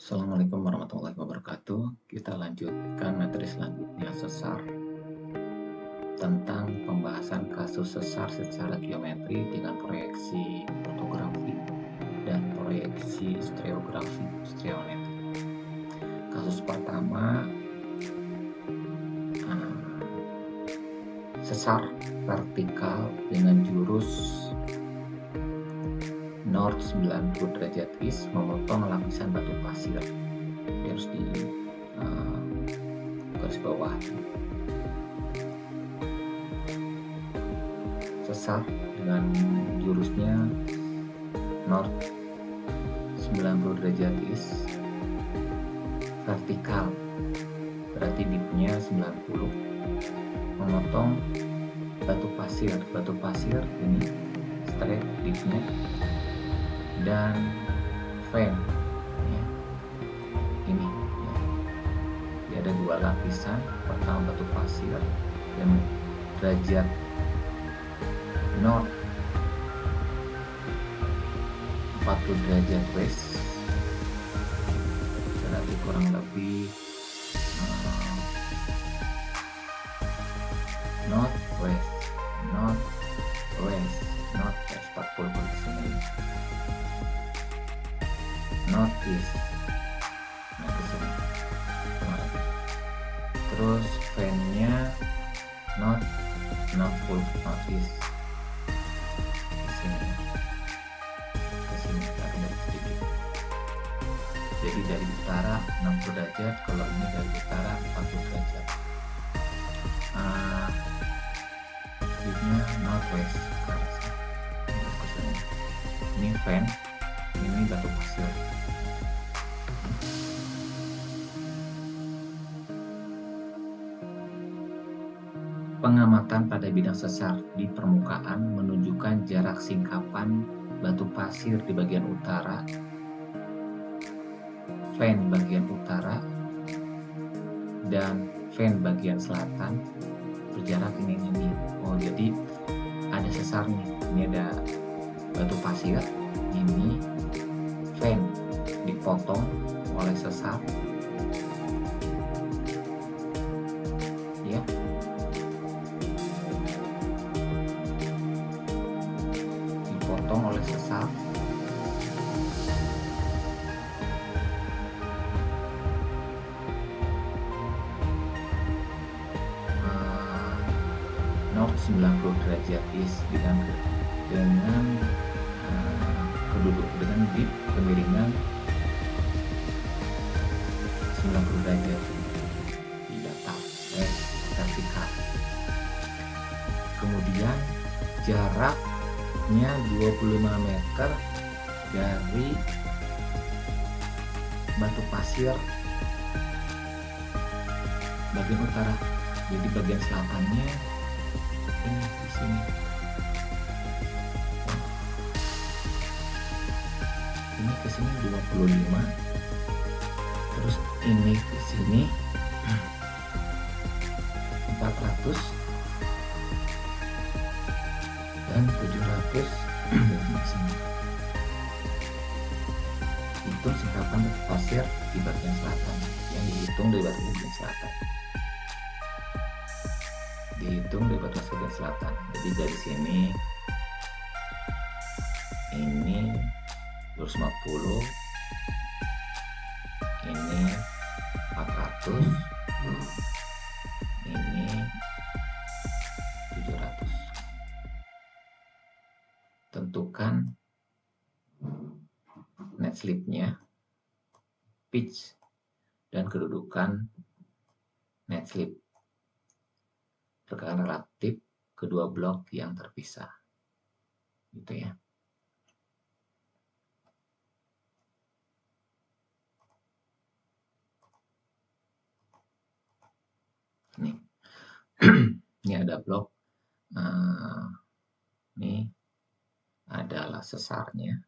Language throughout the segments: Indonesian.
Assalamualaikum warahmatullahi wabarakatuh. Kita lanjutkan materi selanjutnya sesar tentang pembahasan kasus sesar secara geometri dengan proyeksi ortografi dan proyeksi stereometri. Kasus pertama, sesar vertikal dengan jurus north 90 derajat east memotong lapisan batu pasir. Dia harus di garis bawah. Sesar dengan jurusnya north 90 derajat east, vertikal berarti dipnya 90, memotong batu pasir ini straight dipnya, dan vein ya, ini ya. Dia ada dua lapisan, pertama batu pasir dan derajat north 40 derajat west, berarti kurang lebih northwest 40 ke sini, northeast nah ke sini. Terus veinnya northeast ke sini tarik sedikit. Jadi dari utara 60 derajat, kalau ini dari utara 40 derajat. Ini northwest ke arah sini. Ini vein, ini batu pasir. Pengamatan pada bidang sesar di permukaan menunjukkan jarak singkapan batu pasir di bagian utara, vein bagian utara, dan vein bagian selatan berjarak ini. Oh, jadi ada sesar nih. Ini ada batu pasir, ini vein dipotong oleh sesar ya. Dipotong oleh sesar north 90 derajat east dengan dip kemiringan 90 derajat di datar vertikal. Kemudian jaraknya 25 meter dari batu pasir bagian utara. Jadi bagian selatannya ini di sini. Ini ke sini 25. Terus ini ke sini 400 dan 700 di sini. Hitung singkapan pasir di bagian selatan, yang dihitung dari bagian selatan. Jadi dari sini ini 250, ini 400, ini 700. Tentukan net slip-nya, pitch, dan kedudukan net slip tekanan relatif kedua blok yang terpisah, gitu ya. Nih, ini ada blok, ini adalah sesarnya,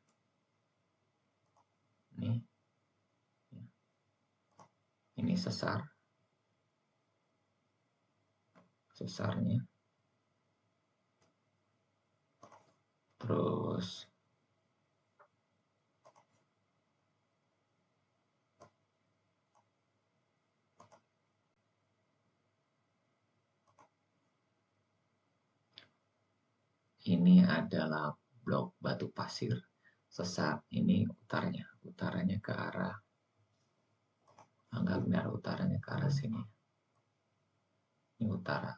ini sesarnya. Terus ini adalah blok batu pasir. Sesar ini utaranya ke arah, anggap ini arah utaranya ke arah sini. Ini utara.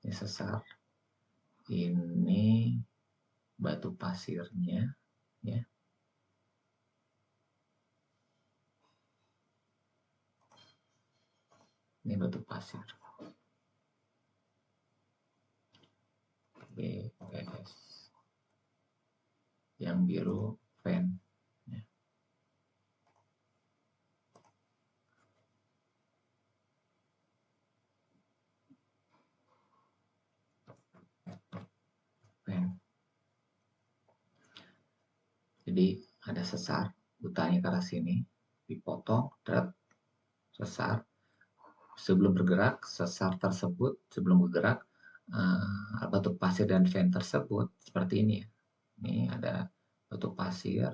Ini sesar. Ini batu pasirnya, ya. Ini batu pasir. BS. Yang biru fan. Ya. Fan. Jadi ada sesar, utaranya ke arah sini, dipotong, sesar. Sebelum bergerak, sesar tersebut sebelum bergerak, batu pasir dan fan tersebut seperti ini ya. Ini ada batu pasir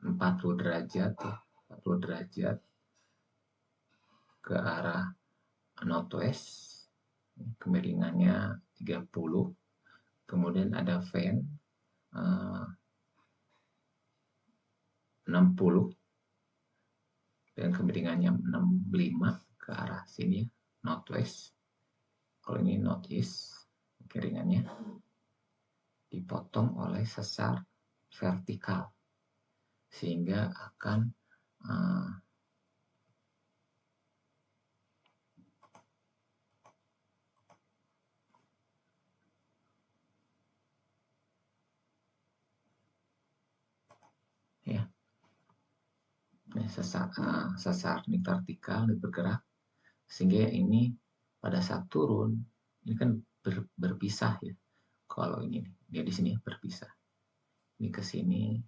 40 derajat ya, 40 derajat ke arah northwest, kemiringannya 30. Kemudian ada fan 60 dan kemiringannya 65 ke arah sini ya, northwest. Kalau ini northeast, kemiringannya dipotong oleh sesar vertikal sehingga akan ya, ini sesar ini vertikal ini bergerak sehingga ini pada saat turun ini kan berpisah ya. Kalau ini dia di sini berpisah, ini ke sini,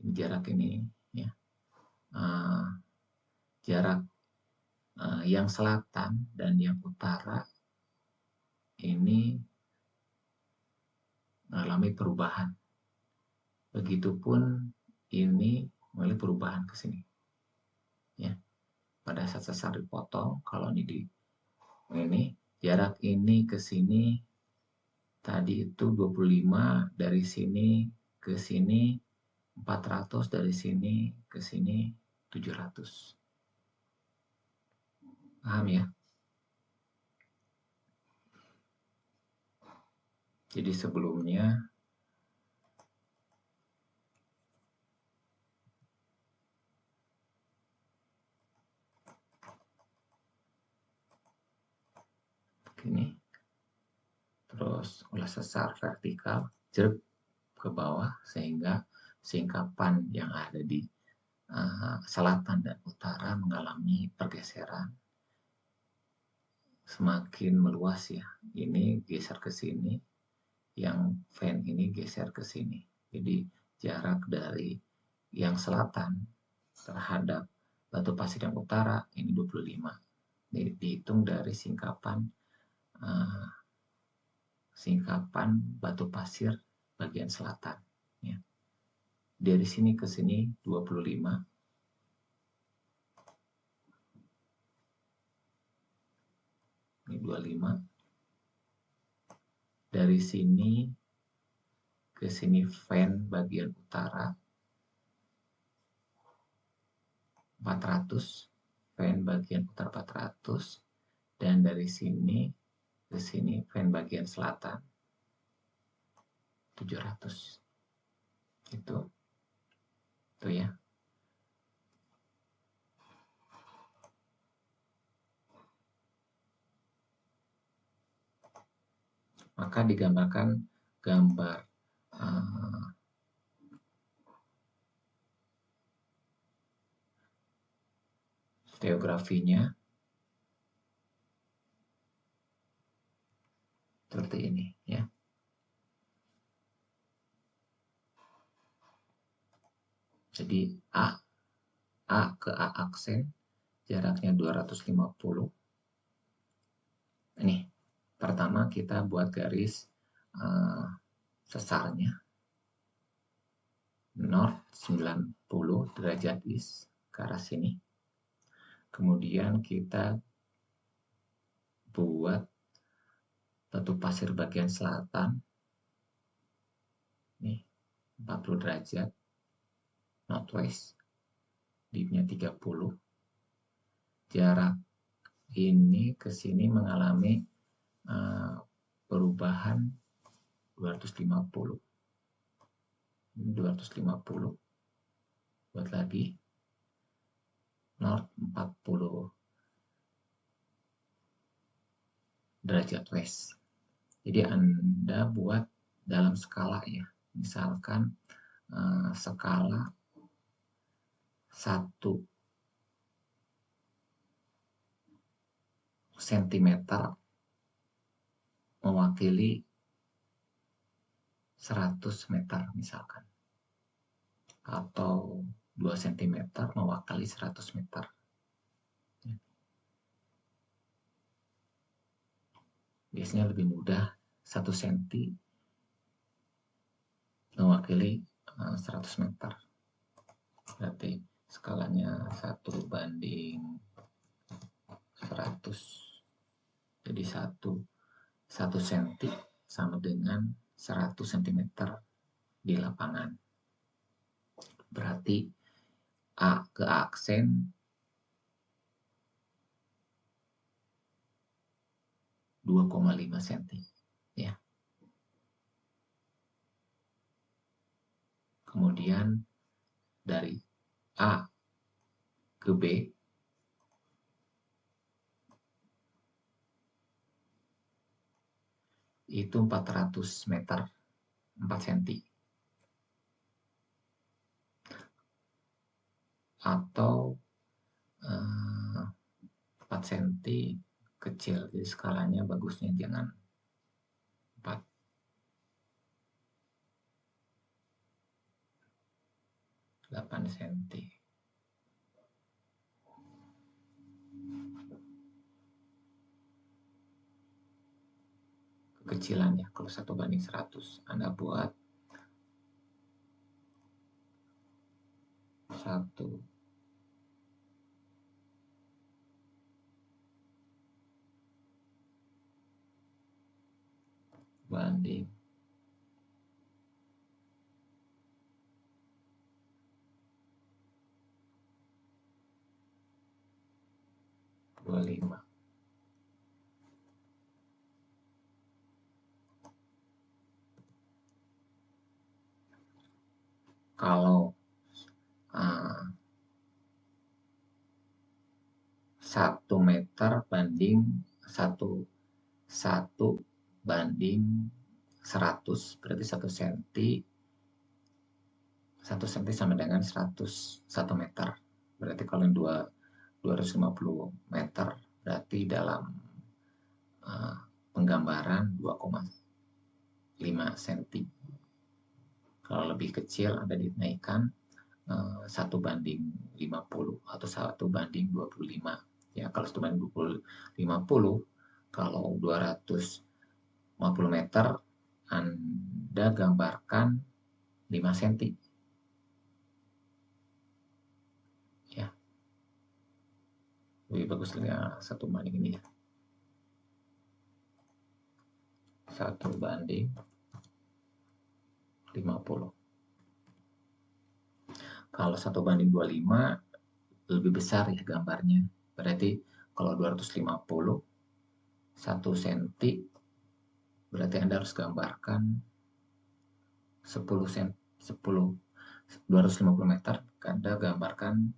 ini jarak ini ya, jarak yang selatan dan yang utara ini mengalami perubahan. Begitupun ini mulai perubahan ke sini ya. Pada saat sesar dipotong, kalau ini jarak ini ke sini tadi itu 25, dari sini ke sini 400, dari sini ke sini 700. Paham ya? Jadi sebelumnya begini, terus oleh sesar vertikal jeruk ke bawah sehingga singkapan yang ada di selatan dan utara mengalami pergeseran semakin meluas ya. Ini geser ke sini, yang fan ini geser ke sini. Jadi jarak dari yang selatan terhadap batu pasir yang utara ini 25. Ini dihitung dari singkapan batu pasir bagian selatan ya. Dari sini ke sini 25. Ini 25. Dari sini ke sini fan bagian utara 400, fan bagian utara 400, dan dari sini ke sini fan bagian selatan 700. Itu ya. Maka digambarkan gambar geografinya seperti ini ya. Jadi A ke A aksen jaraknya 250. Ini pertama kita buat garis sesarnya north 90 derajat east ke arah sini. Kemudian kita buat Batu Pasir bagian selatan. Nih, 40 derajat. Northwest. Dipnya 30. Jarak ini ke sini mengalami perubahan 250. Ini 250. Buat lagi. North 40 derajat west. Jadi Anda buat dalam skala ya. Misalkan skala 1 cm mewakili 100 meter misalkan. Atau 2 cm mewakili 100 meter. Biasanya lebih mudah 1 cm mewakili 100 meter. Berarti skalanya 1:100. Jadi 1 cm sama dengan 100 cm di lapangan. Berarti A ke aksen ,5 cm ya. Kemudian dari A ke B itu 400 meter, 4 cm. Atau 4 cm kecil, jadi skalanya bagusnya jangan 4. cm. Kekecilannya kalau 1:100 Anda buat 1 banding 25. Kalau 1 meter banding 1 banding 100, berarti 1 cm sama dengan 1 meter. Berarti kalau yang 250 meter, berarti dalam penggambaran 2,5 cm. Kalau lebih kecil Anda dinaikkan 1:50 atau 1:25. Ya, kalau 1:50, kalau 250 meter Anda gambarkan 5 cm. Ya. Lebih bagus lihat 1 banding ini ya. 1:50. Kalau 1:25 lebih besar ya gambarnya. Berarti kalau 250 1 cm berarti Anda harus gambarkan 250 meter Anda gambarkan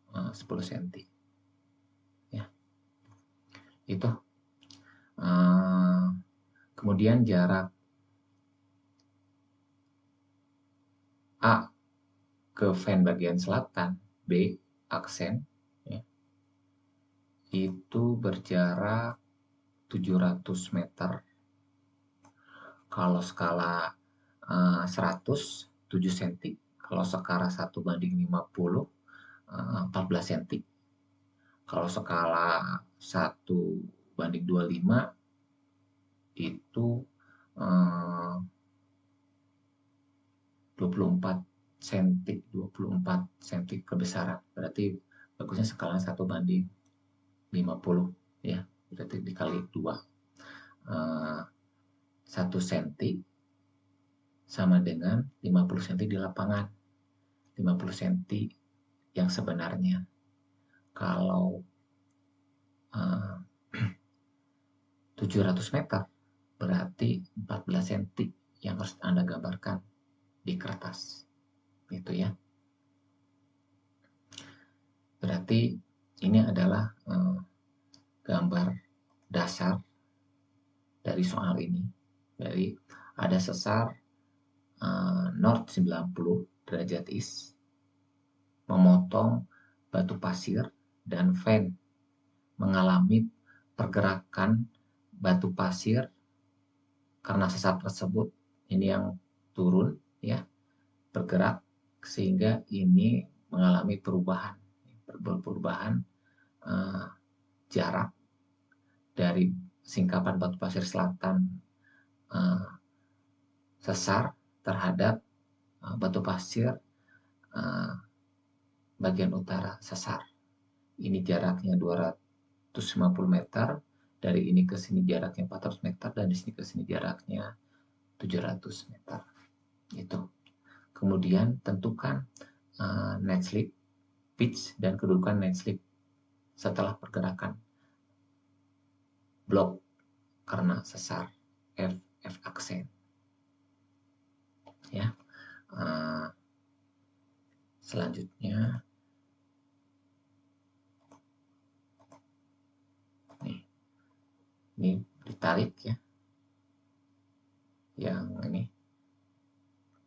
10 cm. Ya. Itu. Kemudian jarak A ke fan bagian selatan, B aksen ya, itu berjarak 700 meter. Kalau skala 100, 7 cm. Kalau skala 1:50, 14 cm. Kalau skala 1:25 itu 24 cm kebesaran. Berarti bagusnya skalanya 1:50 ya. Berarti dikali 2. 1 cm sama dengan 50 cm di lapangan. 50 cm yang sebenarnya. Kalau 700 meter berarti 14 cm yang harus Anda gambarkan di kertas. Itu ya. Berarti ini adalah gambar dasar dari soal ini. Jadi ada sesar north 90 derajat east, memotong batu pasir, dan fan mengalami pergerakan batu pasir karena sesar tersebut ini yang turun ya, bergerak sehingga ini mengalami perubahan jarak dari singkapan batu pasir selatan sesar terhadap batu pasir bagian utara sesar. Ini jaraknya 250 meter, dari ini ke sini jaraknya 400 meter, dan di sini ke sini jaraknya 700 meter. Itu. Kemudian tentukan net slip, pitch, dan kedudukan net slip setelah pergerakan blok karena sesar F aksen. Ya. Selanjutnya ini ditarik ya. Yang ini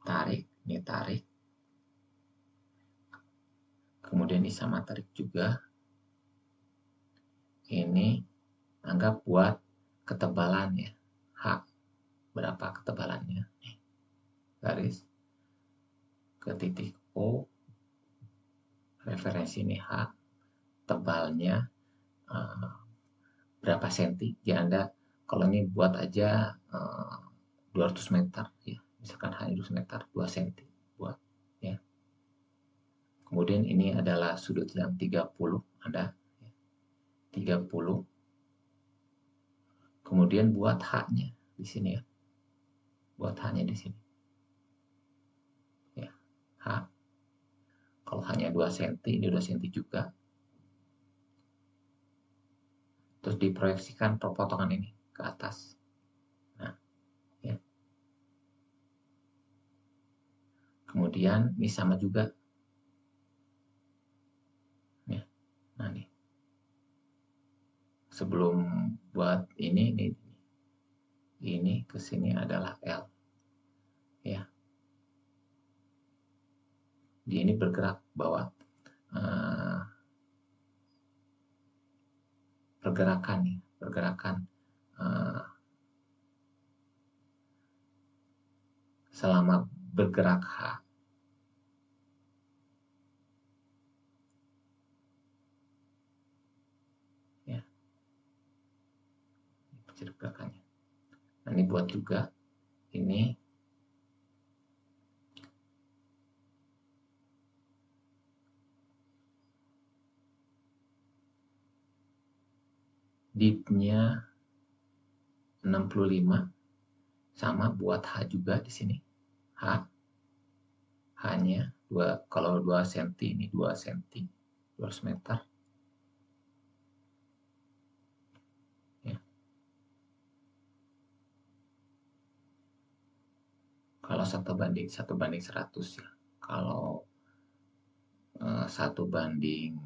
tarik, ini tarik. Kemudian ini sama tarik juga. Ini anggap buat ketebalan ya. H. Berapa ketebalannya? Garis ke titik O. Referensi ini H. Tebalnya berapa senti? Ya Anda kalau ini buat aja 200 meter ya. Misalkan H 200 meter, 2 senti buat ya. Kemudian ini adalah sudut yang 30 ada 30. Kemudian buat H-nya di sini ya. Buat H-nya di sini. Ya, H. Kalau hanya 2 cm, ini 2 cm juga. Terus diproyeksikan potongan ini ke atas. Nah, ya. Kemudian ini sama juga. Ya. Nah, nih. Sebelum buat ini ke sini adalah L. Ya. Dia ini bergerak bawah pergerakan selama bergerak H. Ya. Pergerakannya. Nah, ini buat juga ini dipnya 65 sama buat H juga di sini. H-nya 2, kalau 2 cm ini 2 cm, 200 meter. Ya. Kalau 1 banding 100 ya. Kalau 1 banding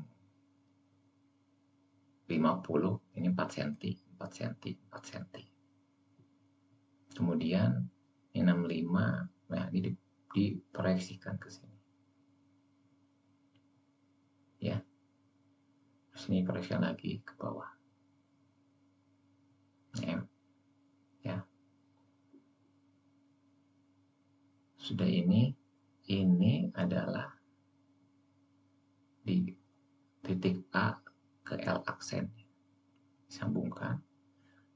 50 ini 4 cm, 4 cm, 4 cm. Kemudian ini 65, nah ini diproyeksikan ke sini. Ya. Terus ini proyeksikan lagi ke bawah. M. Ya. Sudah ini adalah di titik A ke L aksen. Sambungkan.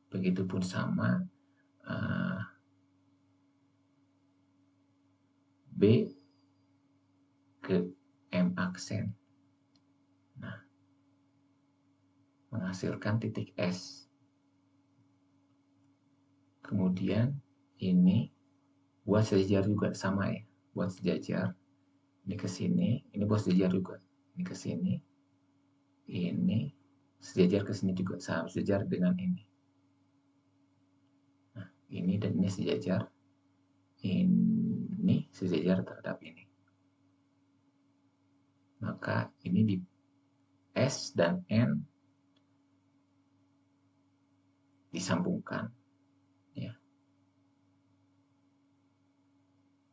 Begitupun sama B ke M aksen. Nah, menghasilkan titik S. Kemudian ini buat sejajar juga, sama ya, buat sejajar. Ini ke sini, ini buat sejajar juga. Ini ke sini, ini sejajar ke sini juga, sama sejajar dengan ini. Nah, ini dan ini sejajar. Ini sejajar terhadap ini. Maka ini di S dan N disambungkan. Ya.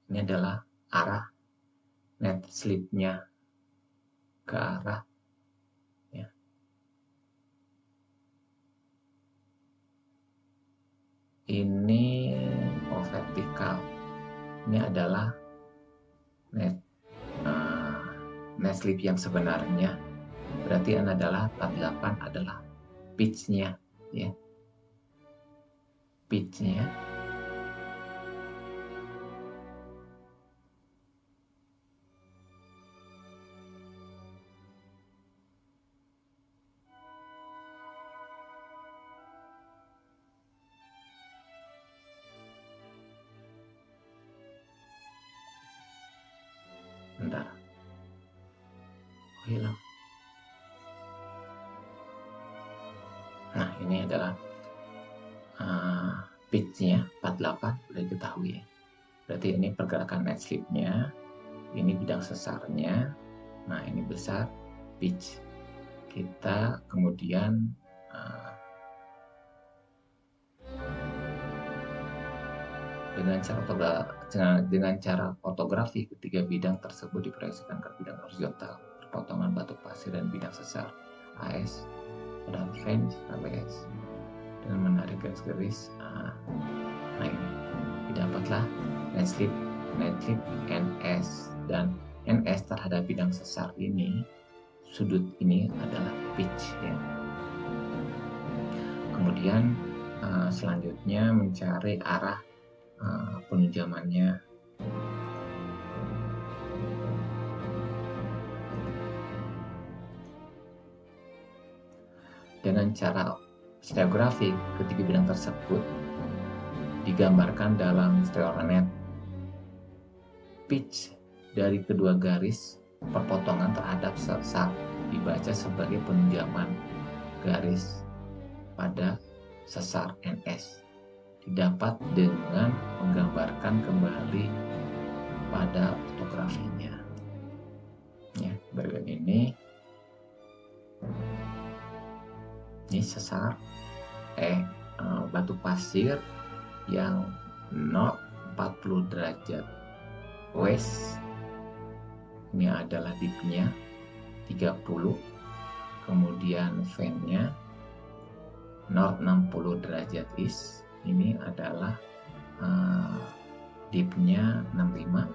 Ini adalah arah net slip-nya ke arah ya. Ini vertikal. Ini adalah net slip yang sebenarnya. Berarti N adalah 48 adalah pitch-nya ya. Pitch-nya bentar. Hilang. Nah, ini adalah pitch-nya 48 sudah diketahui ya. Berarti ini pergerakan net slip-nya, ini bidang sesarnya. Nah, ini besar pitch. Kita kemudian dengan cara fotografi ketiga bidang tersebut diproyeksikan ke bidang horizontal, perpotongan batu pasir dan bidang sesar AS pada range ABS dengan menarik garis-garis. Nah, ini didapatlah net slip NS, dan NS terhadap bidang sesar ini, sudut ini adalah pitch ya. Kemudian selanjutnya mencari arah penunjamannya. Dengan cara stereografi, ketiga bidang tersebut digambarkan dalam stereonet. Pitch dari kedua garis perpotongan terhadap sesar dibaca sebagai penunjaman garis pada sesar NS. Didapat dengan menggambarkan kembali pada fotografinya. Ya, bagian ini sesar batu pasir yang north 40 derajat west. Ini adalah dipnya 30, kemudian fan-nya north 60 derajat east. Ini adalah dipnya 65.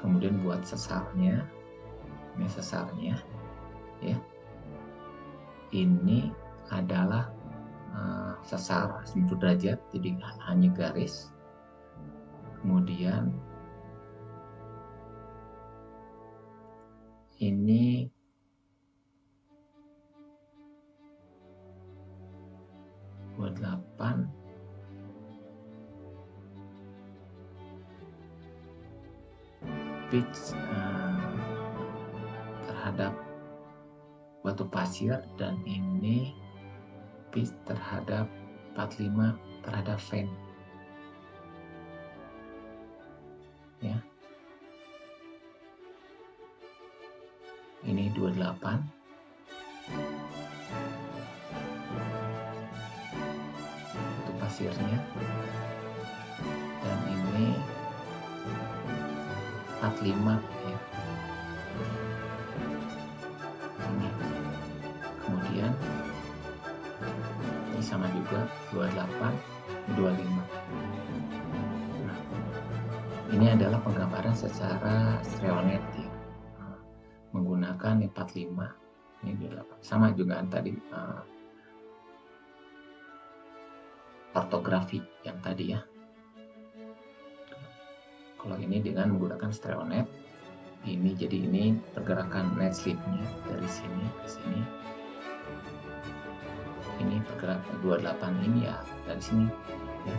Kemudian buat sesarnya, ini sesarnya ya. Ini adalah sesar 90 derajat, jadi hanya garis. Kemudian ini buat 8, pitch terhadap batu pasir, dan ini pitch terhadap 45 terhadap fan ya. Ini 28, batu pasirnya, dan ini 45 ya. Ini kemudian ini sama juga 28, 25. Nah, ini adalah penggambaran secara stereonet ya, menggunakan 45, ini 28, sama juga tadi ortografi yang tadi ya. Kalau ini dengan menggunakan stereonet, ini jadi ini pergerakan net slip-nya dari sini ke sini. ini pergerakan 28 ini ya dari sini ya.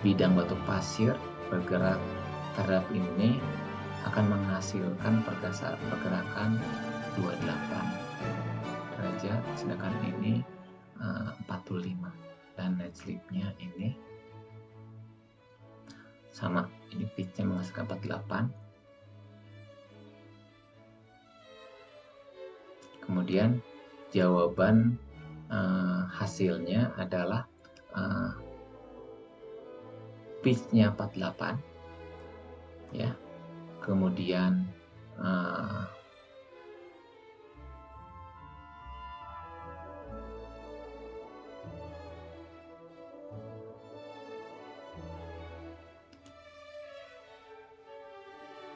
Bidang batu pasir bergerak terhadap ini akan menghasilkan pergerakan 28 derajat, sedangkan ini 45, dan net slip-nya ini sama, ini pitch-nya menghasilkan 48. Kemudian jawaban hasilnya adalah pitch-nya 48 ya. Kemudian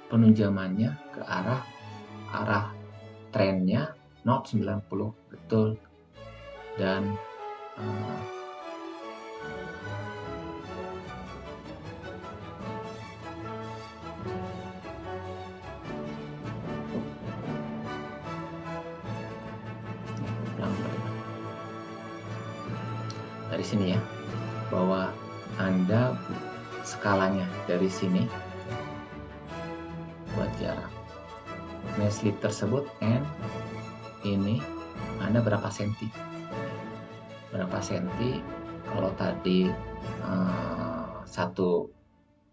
penunjamannya ke arah trennya not 90 betul, dan dari sini ya, bahwa Anda skalanya dari sini buat jarak net slip tersebut, N ini Anda berapa senti, kalau tadi 1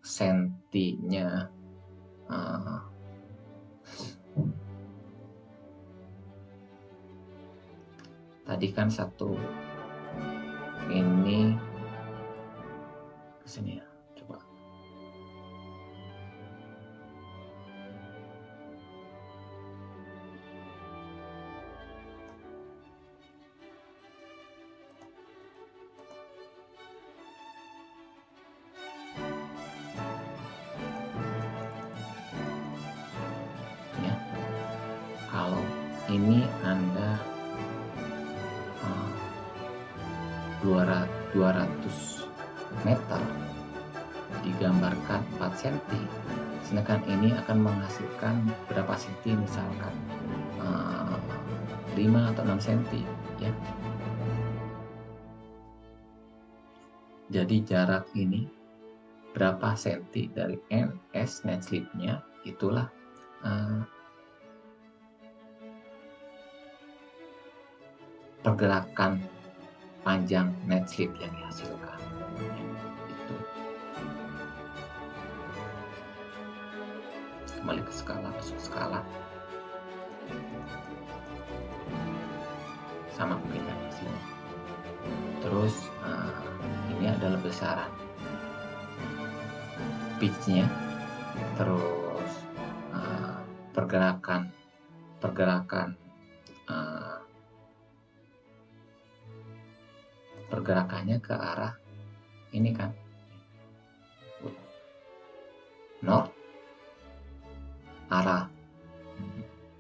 sentinya tadi kan 1 ini ke sini ya, coba ya. Kalau ini Anda 200 meter digambarkan 4 cm, sedangkan ini akan menghasilkan berapa senti, misalkan 5 atau 6 cm ya. Jadi jarak ini berapa senti dari NS net slip-nya, itulah pergerakan panjang net slip yang dihasilkan. Itu. Kembali ke skala, masuk skala. Sama kita di sini. Terus ini adalah besaran pitch-nya, terus pergerakannya ke arah ini kan north, arah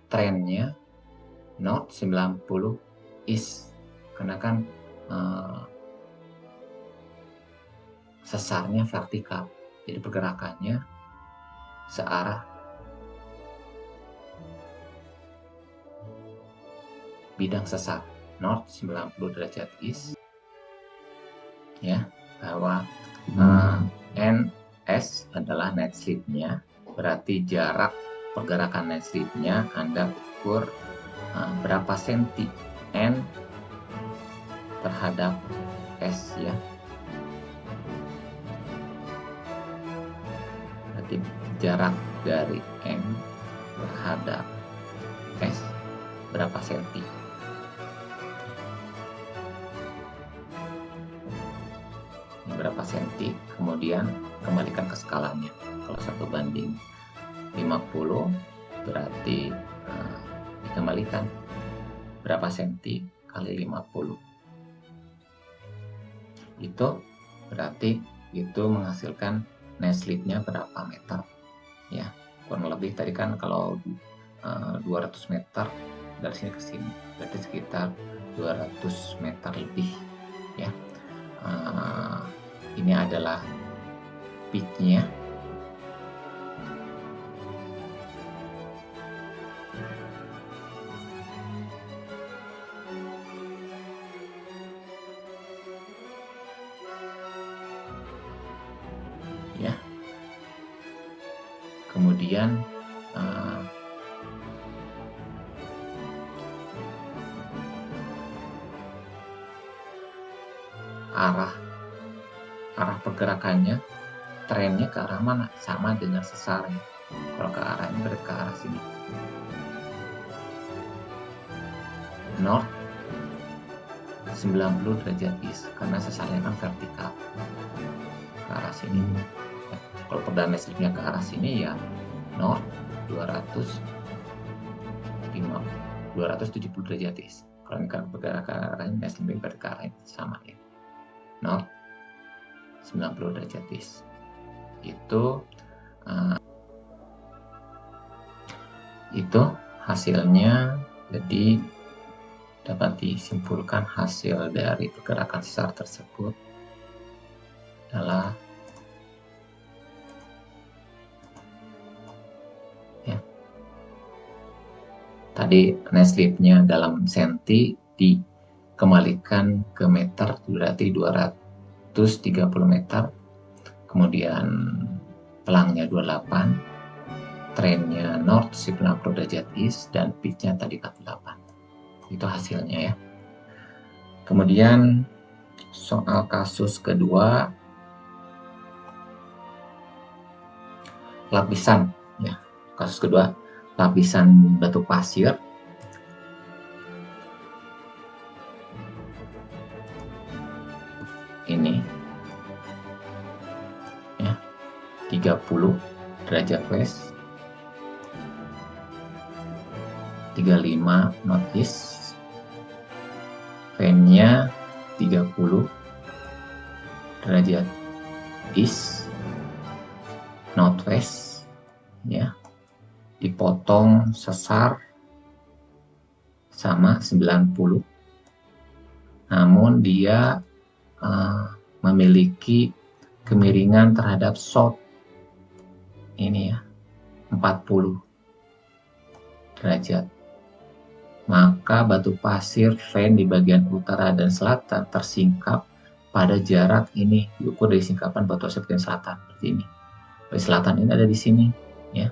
trennya north 90 east, karena kan sesarnya vertikal, jadi pergerakannya searah bidang sesar north 90 derajat east ya, bahwa NS adalah net slip-nya, berarti jarak pergerakan net slip-nya Anda ukur berapa senti N terhadap S ya. Berarti jarak dari N terhadap S berapa senti. Berapa senti, kemudian kembalikan ke skalanya. Kalau 1:50 berarti dikembalikan berapa senti kali 50. Itu berarti itu menghasilkan net slip-nya berapa meter ya. Kurang lebih tadi kan kalau 200 meter dari sini ke sini, berarti sekitar 200 meter lebih ya. Ini adalah pitch-nya. Kemudian arah pergerakannya, trennya ke arah mana? Sama dengan sesarnya. Kalau ke arah ini berarti ke arah sini. North 90 derajat east, karena sesarnya kan vertikal ke arah sini. Ya, kalau perdana slipnya ke arah sini ya north 270 derajat east. Kalau ini kan bergerak ke arahnya, slipnya bergerak ke arah yang sama ya. North 90 derajat east. Itu hasilnya. Jadi dapat disimpulkan hasil dari pergerakan sesar tersebut adalah ya, tadi net slipnya dalam senti dikembalikan ke meter berarti 230 meter, kemudian pelangnya 28, trennya north 90 derajat east, dan pitchnya tadi 48. Itu hasilnya ya. Kemudian soal kasus kedua, lapisan ya. Kasus kedua, lapisan batu pasir ini ya, 30 derajat west, 35 northeast, fan-nya 30 derajat east northwest ya, dipotong sesar sama 90, namun dia memiliki kemiringan terhadap south ini ya 40 derajat. Maka batu pasir fan di bagian utara dan selatan tersingkap pada jarak ini, diukur dari singkapan batu pasir bagian selatan seperti ini. Bagian selatan ini ada di sini ya.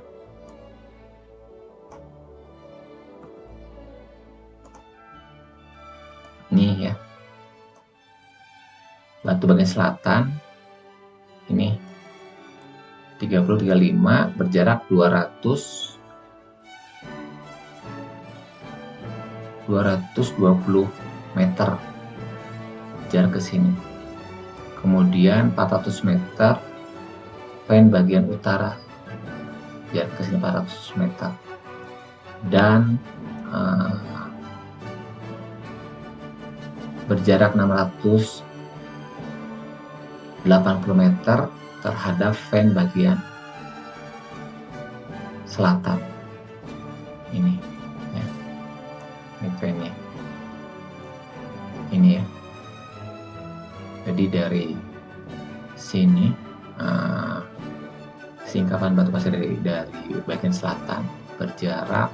Nih ya. Batu bagian selatan ini 30-35 berjarak 220 meter jarak ke sini. Kemudian 400 meter fan bagian utara, jarak ke sini 400 meter. Dan berjarak 680 meter terhadap fan bagian selatan. Ini ya. Ini fan-nya. Ini ya. Jadi dari sini singkapan batu pasir dari bagian selatan berjarak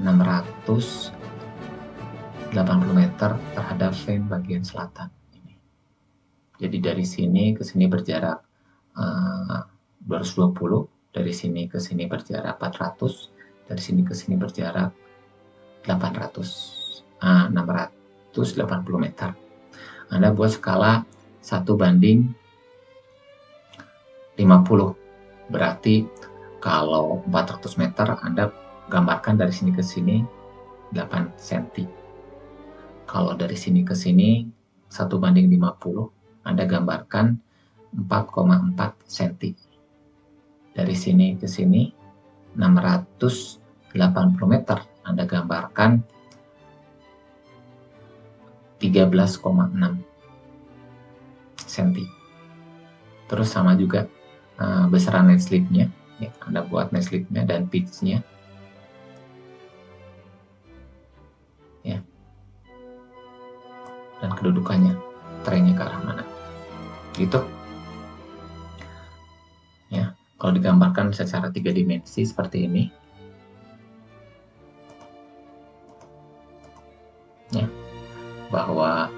680 meter terhadap fan bagian selatan. Ini. Jadi dari sini ke sini berjarak 220, dari sini ke sini berjarak 400, dari sini ke sini berjarak 680 meter. Anda buat skala 1:50. Berarti kalau 400 meter Anda gambarkan dari sini ke sini 8 cm. Kalau dari sini ke sini 1:50, Anda gambarkan 4,4 cm. Dari sini ke sini 680 meter, Anda gambarkan 13,6 cm. Terus sama juga besaran net slip-nya ya, Anda buat net slip-nya dan pitch-nya ya, dan kedudukannya, trennya ke arah mana gitu ya. Kalau digambarkan secara 3 dimensi seperti ini ya, bahwa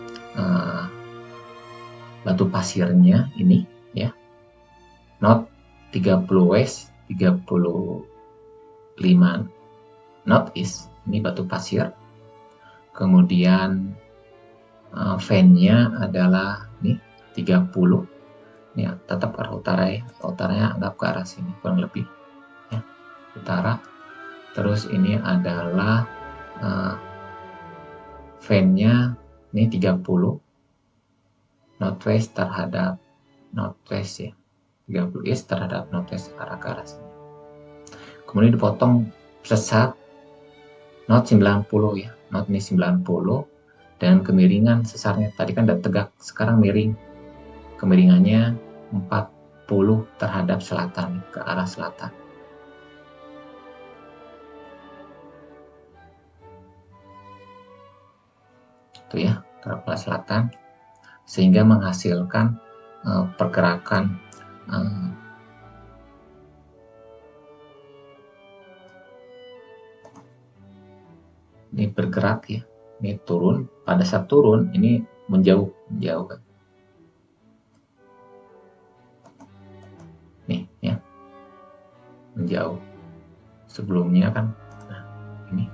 batu pasirnya ini ya, north 30 west, 35 northeast, ini batu pasir. Kemudian fan-nya adalah nih 30. Ini tetap arah utara ya. Utaranya anggap ke arah sini kurang lebih ya, utara. Terus ini adalah fan-nya ini 30 northwest terhadap northwest ya. 30 east terhadap northwest arah ke arah sini. Kemudian dipotong sesat knot 90 ya. Knot ini 90 dan kemiringan sesarnya tadi kan udah tegak, sekarang miring. Kemiringannya 40 terhadap selatan, ke arah selatan. Itu ya, ke arah selatan, sehingga menghasilkan pergerakan ini bergerak ya, ini turun. Pada saat turun ini menjauh kan. Nih ya, menjauh. Sebelumnya kan, nah ini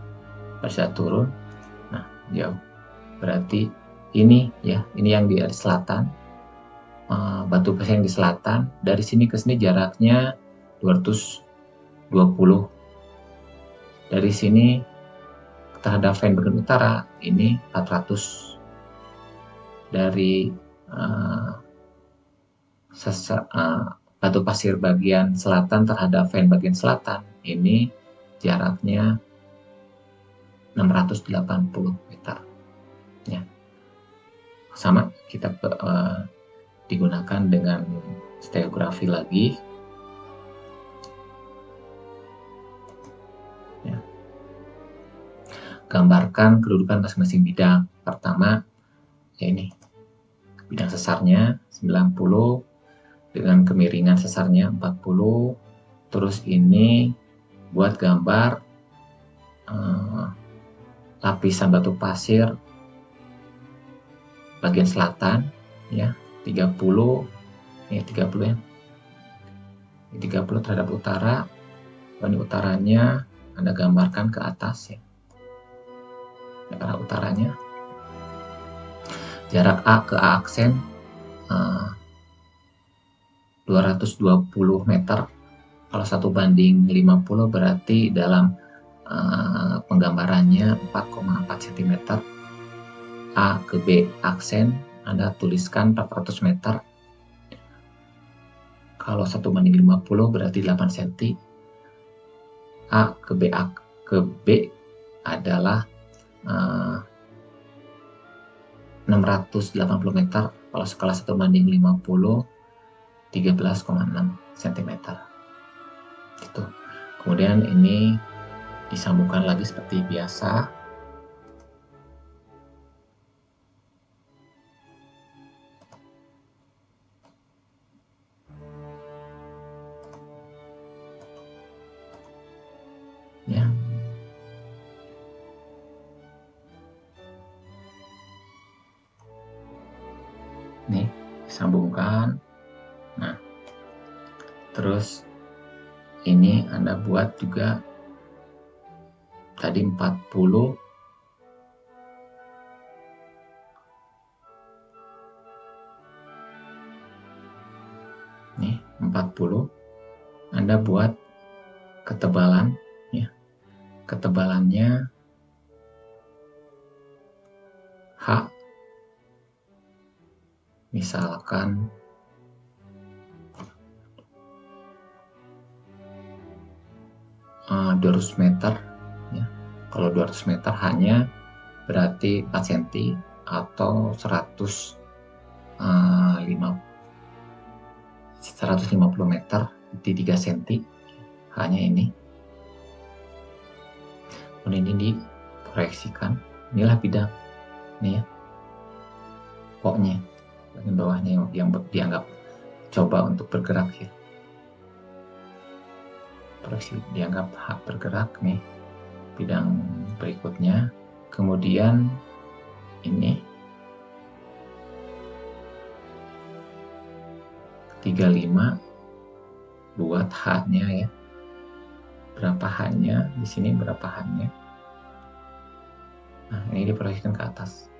pada saat turun, nah jauh. Berarti ini ya, ini yang di selatan, batu pasir yang di selatan. Dari sini ke sini jaraknya 220. Dari sini terhadap fan bagian utara ini 400. Dari batu pasir bagian selatan terhadap fan bagian selatan ini jaraknya 680 meter ya. Sama kita digunakan dengan stereografi lagi ya. Gambarkan kedudukan masing-masing bidang. Pertama ya, ini bidang sesarnya 90 dengan kemiringan sesarnya 40. Terus ini buat gambar lapisan batu pasir bagian selatan ya, 30. Ini 30 ya. Ini 30 terhadap utara. Ini utaranya Anda gambarkan ke atas ya. Ke arah utaranya. Jarak A ke A aksen 220 meter. Kalau 1:50 berarti dalam penggambarannya 4,4 cm. A ke B aksen Anda tuliskan 400 meter. Kalau 1:50 berarti 8 cm. A ke B adalah 680 meter. Kalau skala 1:50 13,6 cm. Gitu. Kemudian ini disambungkan lagi seperti biasa. Ya. Nih, disambungkan. Nah, terus ini Anda buat juga tadi 40. Nih, 40. Anda buat ketebalan ya. Ketebalannya H misalkan 200 meter ya. Kalau 200 meter hanya berarti 4 cm atau 150 meter di 3 cm hanya ini. Kemudian ini diproyeksikan. Inilah bidang nih ya, pokoknya bagian bawahnya yang dianggap coba untuk bergerak ya. Proyeksi dianggap bergerak nih bidang berikutnya. Kemudian ini 35 buat H-nya ya. Berapa H-nya, di sini berapa H-nya. Nah, ini diproyeksikan ke atas.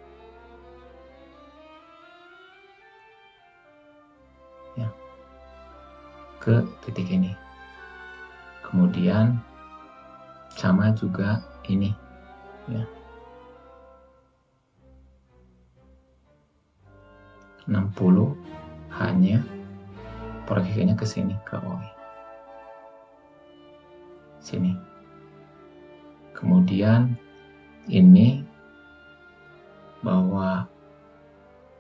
Ya. Ke titik ini. Kemudian sama juga ini ya. 60 H-nya proyeksinya ke sini, ke OE. Sini. Kemudian ini bahwa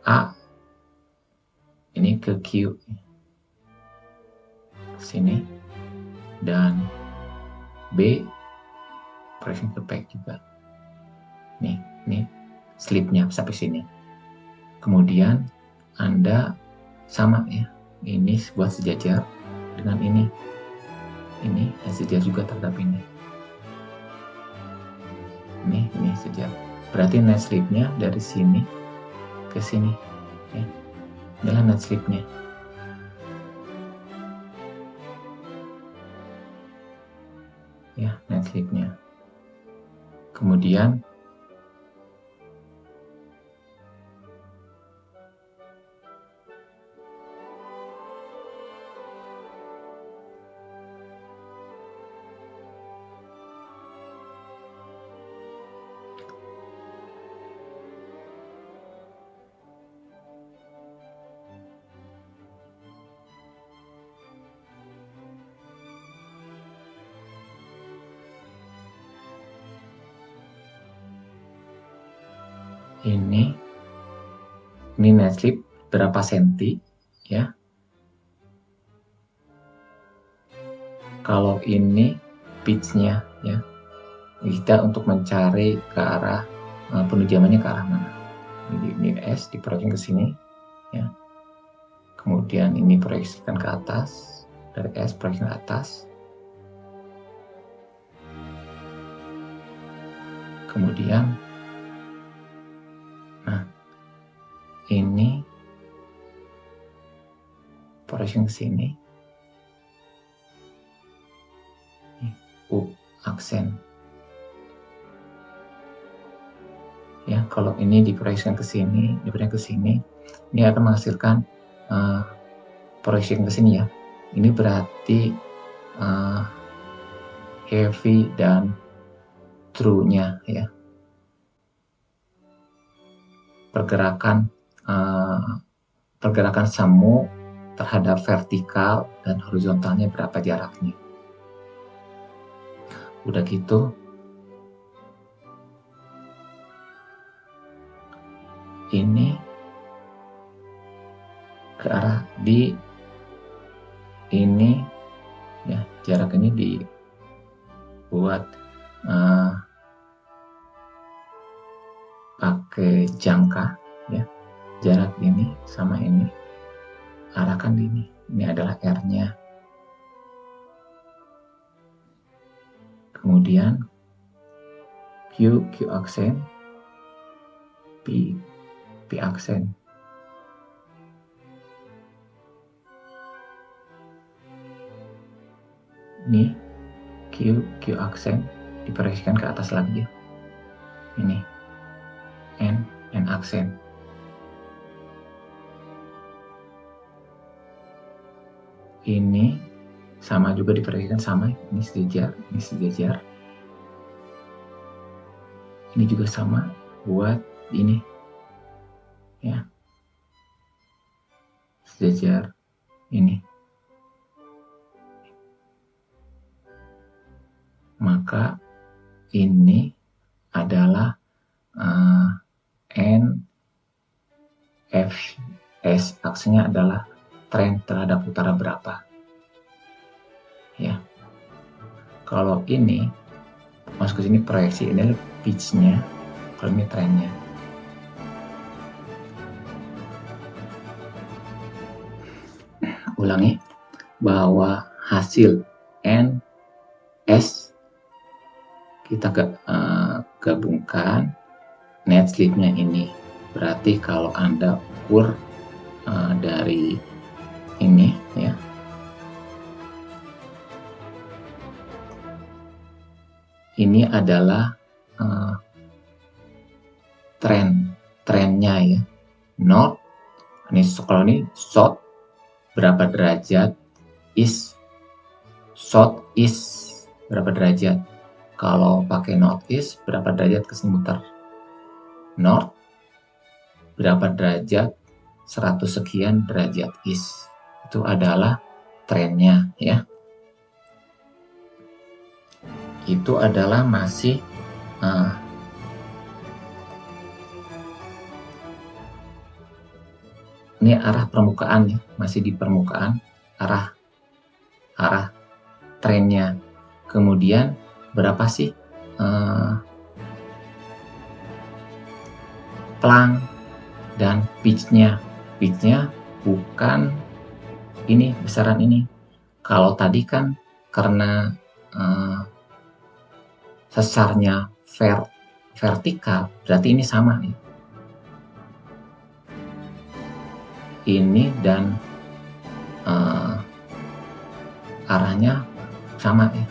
A ini ke Q sini, dan B proyeksi ke P juga. Nih, ini slipnya sampai sini. Kemudian Anda sama ya, ini buat sejajar dengan ini sejajar juga terhadap ini sejajar. Berarti net slipnya dari sini ke sini ya, adalah net slipnya. Ya, net slipnya. Kemudian ini net slip berapa senti ya. Kalau ini pitch-nya ya, kita untuk mencari ke arah penujamannya ke arah mana. Ini S diproyeksikan ke sini ya. Kemudian ini proyeksikan ke atas, dari S proyeksikan ke atas. Kemudian nah, ini proyeksikan ke sini. U aksen. Ya, kalau ini diproyeksikan ke sini, ini akan menghasilkan proyeksi ke sini ya. Ini berarti heavy dan true-nya ya. Pergerakan semu terhadap vertikal dan horizontalnya berapa jaraknya. Udah gitu, ini ke arah di ini ya, jarak ini dibuat pakai jangka ya. Jarak ini sama ini arahkan di ini adalah R-nya. Kemudian Q aksen, P aksen. Ini Q aksen diproyeksikan ke atas lagi ya. Ini N aksen. Ini sama juga diproyeksikan sama, ini sejajar. Ini juga sama buat ini ya, sejajar ini. Maka ini adalah N F S aksennya adalah tren terhadap utara berapa ya. Kalau ini masuk ke sini proyeksi, ini adalah pitch-nya, kalau ini trennya. Ulangi bahwa hasil N S kita gabungkan net slip-nya ini. Berarti kalau Anda ukur dari ini ya, ini adalah trennya ya. North, ini kalau ini south berapa derajat, east, south east berapa derajat. Kalau pakai north east berapa derajat ke sini muter. North berapa derajat, 100 sekian derajat east. Itu adalah trennya ya. Itu adalah masih ini arah permukaan ya, masih di permukaan arah trennya. Kemudian berapa sih plang dan pitch-nya? Pitch-nya bukan ini, besaran ini. Kalau tadi kan karena sesarnya vertikal, berarti ini sama nih. Ini dan arahnya sama ya.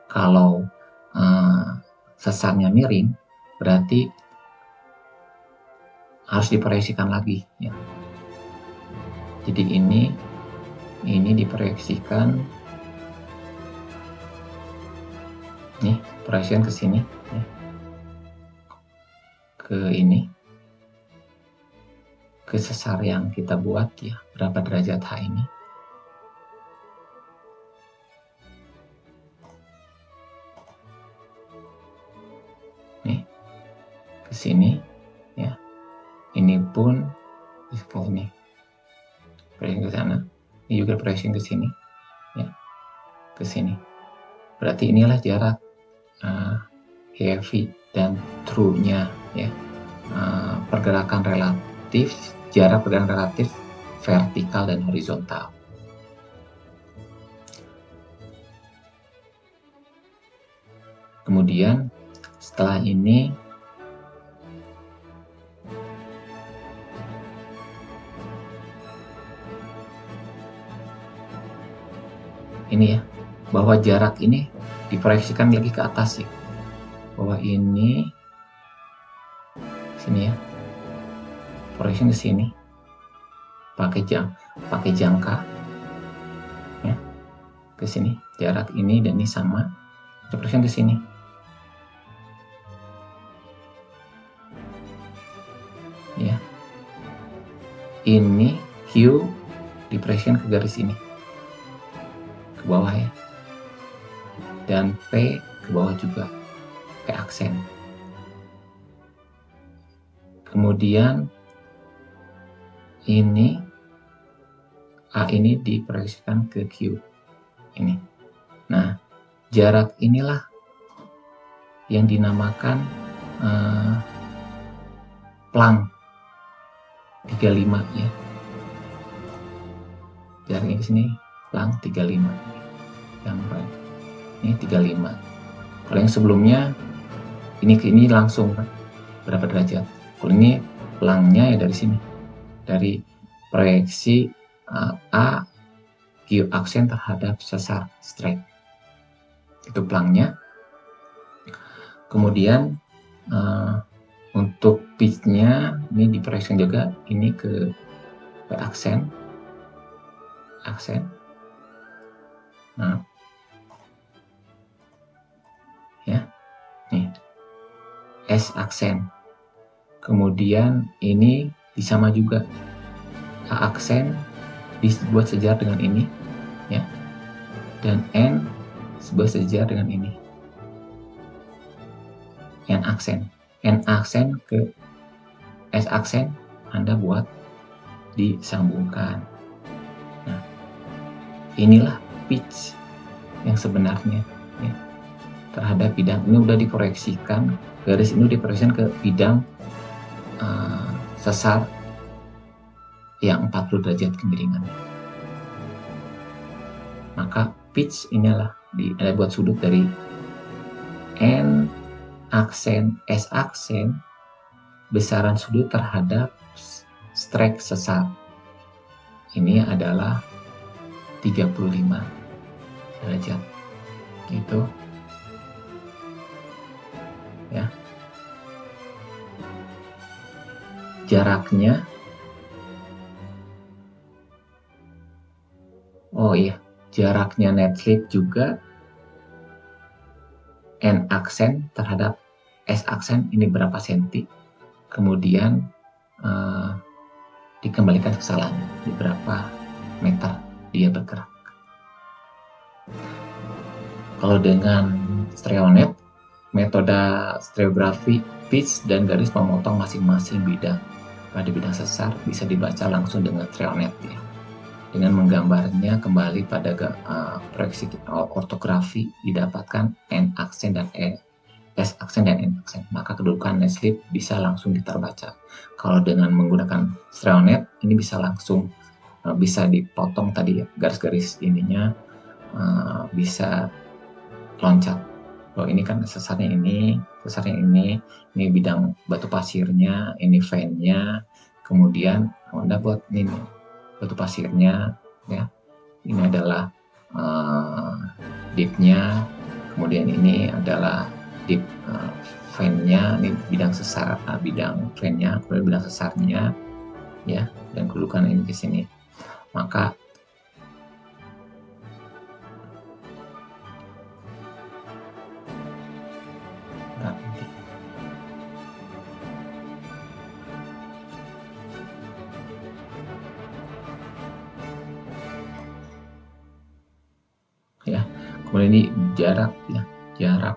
Kalau sesarnya miring, berarti harus diproyeksikan lagi ya. Jadi ini diproyeksikan, nih proyeksikan ke sini ya. Ke ini, ke sesar yang kita buat ya, berapa derajat H ini. Nih ke sini ya. Ini pun ke sini, proyeksi ke sana. Ini juga proyeksi ke sini ya, ke sini. Berarti inilah jarak heavy dan true-nya ya. Pergerakan relatif, jarak pergerakan relatif vertikal dan horizontal. Kemudian setelah ini ya, bahwa jarak ini diproyeksikan lagi ke atas ya, bahwa ini sini ya, proyeksi ke sini pakai jangka ya, ke sini jarak ini dan ini sama, diproyeksi ke sini ya. Ini Q diproyeksikan ke garis ini, ke bawah ya, dan P ke bawah juga, P aksen. Kemudian ini A ini diproyeksikan ke Q ini. Nah, jarak inilah yang dinamakan plang 35 ya. Jaraknya di sini plang 35. Yang ini 35. Kalau yang sebelumnya ini ke ini langsung kan, berapa derajat? Kalau ini plangnya ya dari sini, dari proyeksi A Q aksen terhadap sesar straight, itu plangnya. Kemudian untuk pitch-nya ini diproyeksikan juga ini ke aksen. Nah ya, nih S aksen. Kemudian ini disama juga, A aksen dibuat sejajar dengan ini ya, dan N dibuat sejajar dengan ini. N aksen ke S aksen Anda buat disambungkan. Nah, inilah pitch yang sebenarnya ya, terhadap bidang ini udah diproyeksikan, garis ini diproyeksikan ke bidang sesar yang 40 derajat kemiringan. Maka pitch inilah ada buat sudut dari N aksen S aksen, besaran sudut terhadap strek sesar ini adalah 35 derajat gitu ya. Jaraknya, oh iya, jaraknya netslip juga N aksen terhadap S aksen ini berapa senti, kemudian dikembalikan ke kesalahannya di berapa meter dia bergerak. Kalau dengan stereonet, metode stereografi pitch dan garis memotong masing-masing bidang pada bidang sesar bisa dibaca langsung dengan stereonet ya. Dengan menggambarnya kembali pada proyeksi ortografi didapatkan N aksen dan S aksen dan N aksen, maka kedudukan netslip bisa langsung diterbaca. Kalau dengan menggunakan stereonet ini bisa langsung bisa dipotong tadi ya, garis-garis ininya bisa loncat. Oh ini kan sesarnya ini bidang batu pasirnya, ini vein-nya, kemudian Anda buat ini batu pasirnya ya, ini adalah deep-nya, kemudian ini adalah deep vein-nya, ini bidang sesar, bidang vein-nya, kemudian bidang sesarnya ya, dan kedudukan ini ke sini. Maka ya, kemudian ini jarak ya, jarak.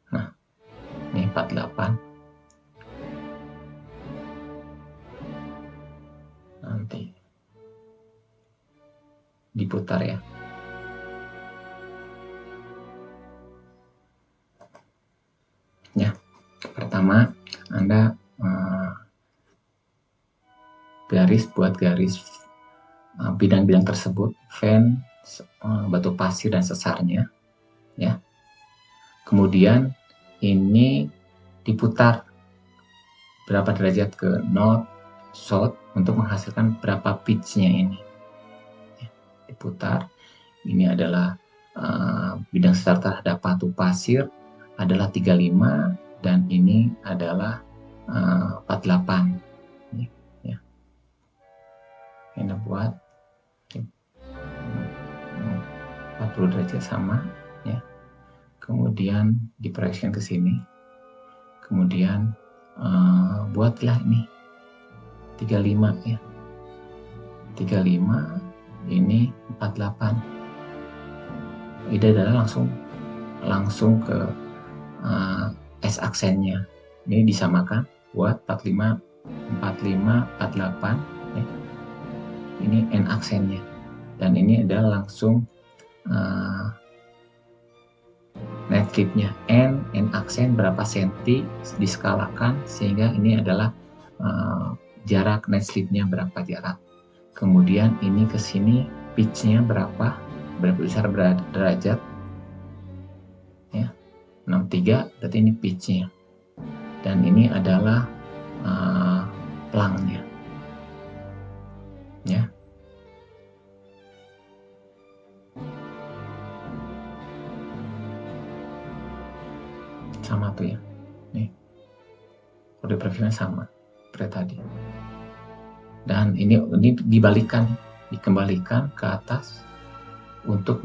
Nah, ini 48. Nanti diputar ya. Ya, pertama Anda buat garis bidang-bidang tersebut, vein, batu pasir dan sesarnya ya. Kemudian ini diputar berapa derajat ke north, south untuk menghasilkan berapa pitch-nya ini. Ya, diputar. Ini adalah bidang sesar terhadap batu pasir adalah 35 dan ini adalah 48. Ya. Ini buat 40 derajat sama ya. Kemudian diproyeksikan ke sini. Kemudian buatlah ini 35 ya. 35 ini 48. Ini adalah langsung ke S aksennya. Ini disamakan buat 45 48 ya. Ini N aksennya. Dan ini adalah langsung netslipnya N aksen berapa senti diskalakan sehingga ini adalah jarak netslipnya berapa jarak. Kemudian ini ke sini pitch-nya berapa besar derajat ya, 63 berarti ini pitch-nya, dan ini adalah plangnya ya. Sama tuh ya, nih kode perfilnya sama seperti tadi, dan ini dikembalikan ke atas untuk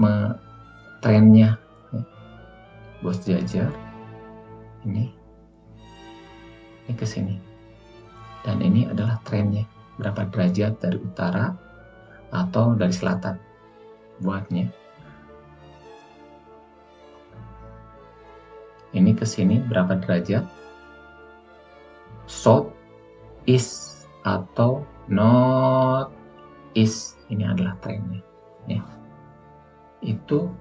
trennya ya. Bos jajar ini ke sini, dan ini adalah trennya berapa derajat dari utara atau dari selatan buatnya. Ini ke sini berapa derajat, south, east atau north east, ini adalah trennya ya. Itu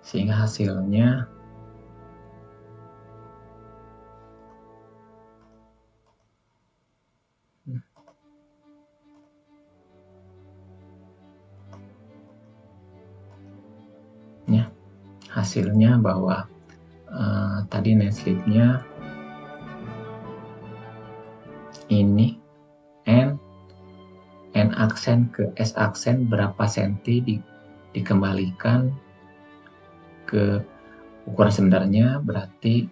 sehingga hasilnya ya, hasilnya bahwa tadi netslipnya ini N N aksen ke S aksen berapa senti dikembalikan ke ukuran sebenarnya, berarti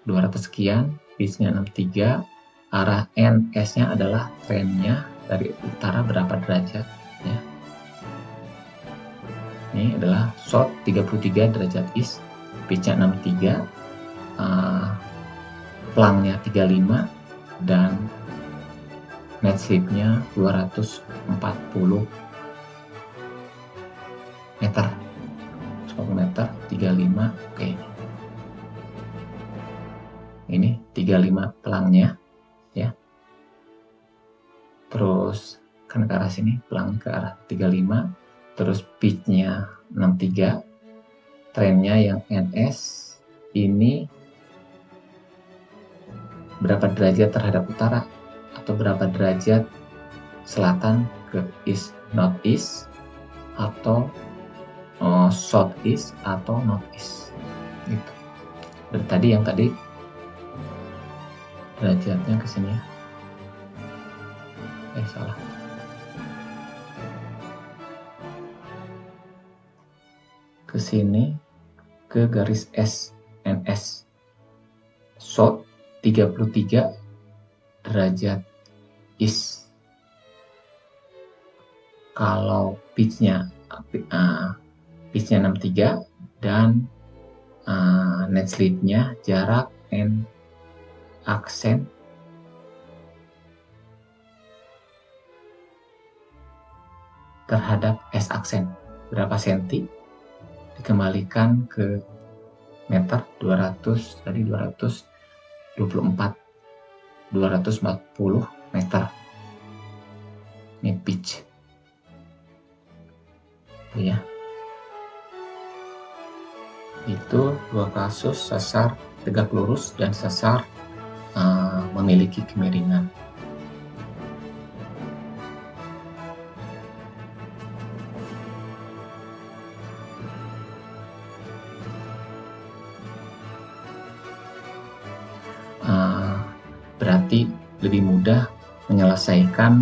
200 sekian, pitch-nya 63, arah NS-nya adalah trennya dari utara berapa derajat ya. Ini adalah short 33 derajat east, pitch-nya 63, plangnya 35, dan net slip-nya 240 meter. 1 meter 35. Oke. Ini 35 pelangnya ya. Terus kan ke arah sini, pelang ke arah 35, terus pitch-nya 63, trennya yang NS ini berapa derajat terhadap utara atau berapa derajat selatan ke east northeast atau southeast atau northeast gitu. Dan tadi yang tadi derajatnya ke sini ya. Salah. Ke sini ke garis S NS. South 33 derajat east. Kalau pitch-nya 63 dan net slip-nya jarak N aksen terhadap S aksen berapa senti dikembalikan ke meter 200 tadi 240 meter. Ini pitch ya. Itu dua kasus sesar tegak lurus dan sesar memiliki kemiringan. Berarti lebih mudah menyelesaikan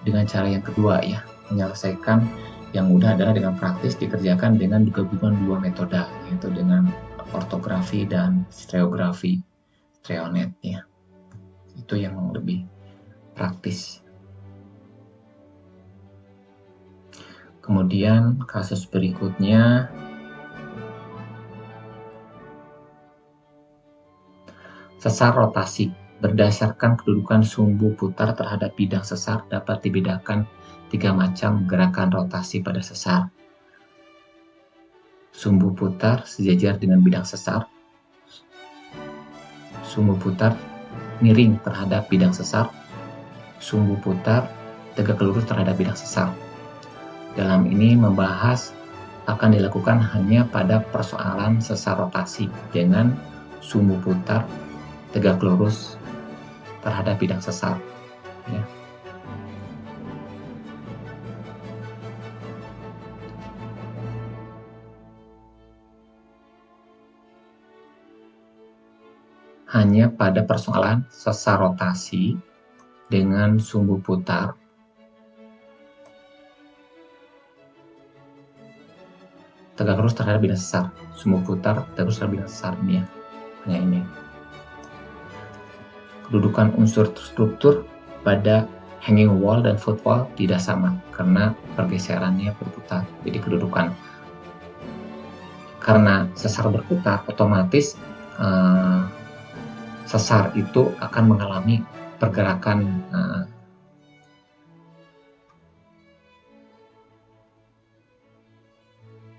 dengan cara yang kedua ya. Menyelesaikan yang mudah adalah dengan praktis dikerjakan dengan gabungan dua metode, yaitu dengan ortografi dan stereografi, stereonet ya. Itu yang lebih praktis. Kemudian kasus berikutnya sesar rotasi. Berdasarkan kedudukan sumbu putar terhadap bidang sesar dapat dibedakan 3 macam gerakan rotasi pada sesar. Sumbu putar sejajar dengan bidang sesar. Sumbu putar miring terhadap bidang sesar. Sumbu putar tegak lurus terhadap bidang sesar. Dalam ini membahas akan dilakukan hanya pada persoalan sesar rotasi dengan sumbu putar tegak lurus terhadap bidang sesar ya. Hanya pada persoalan sesar rotasi dengan sumbu putar tegak lurus terhadap bidang sesar. Sumbu putar tegak lurus terhadap bidang sesar ini ya. Hanya ini. Kedudukan unsur struktur pada hanging wall dan foot wall tidak sama karena pergeserannya berputar. Jadi kedudukan karena sesar berputar, otomatis sesar itu akan mengalami pergerakan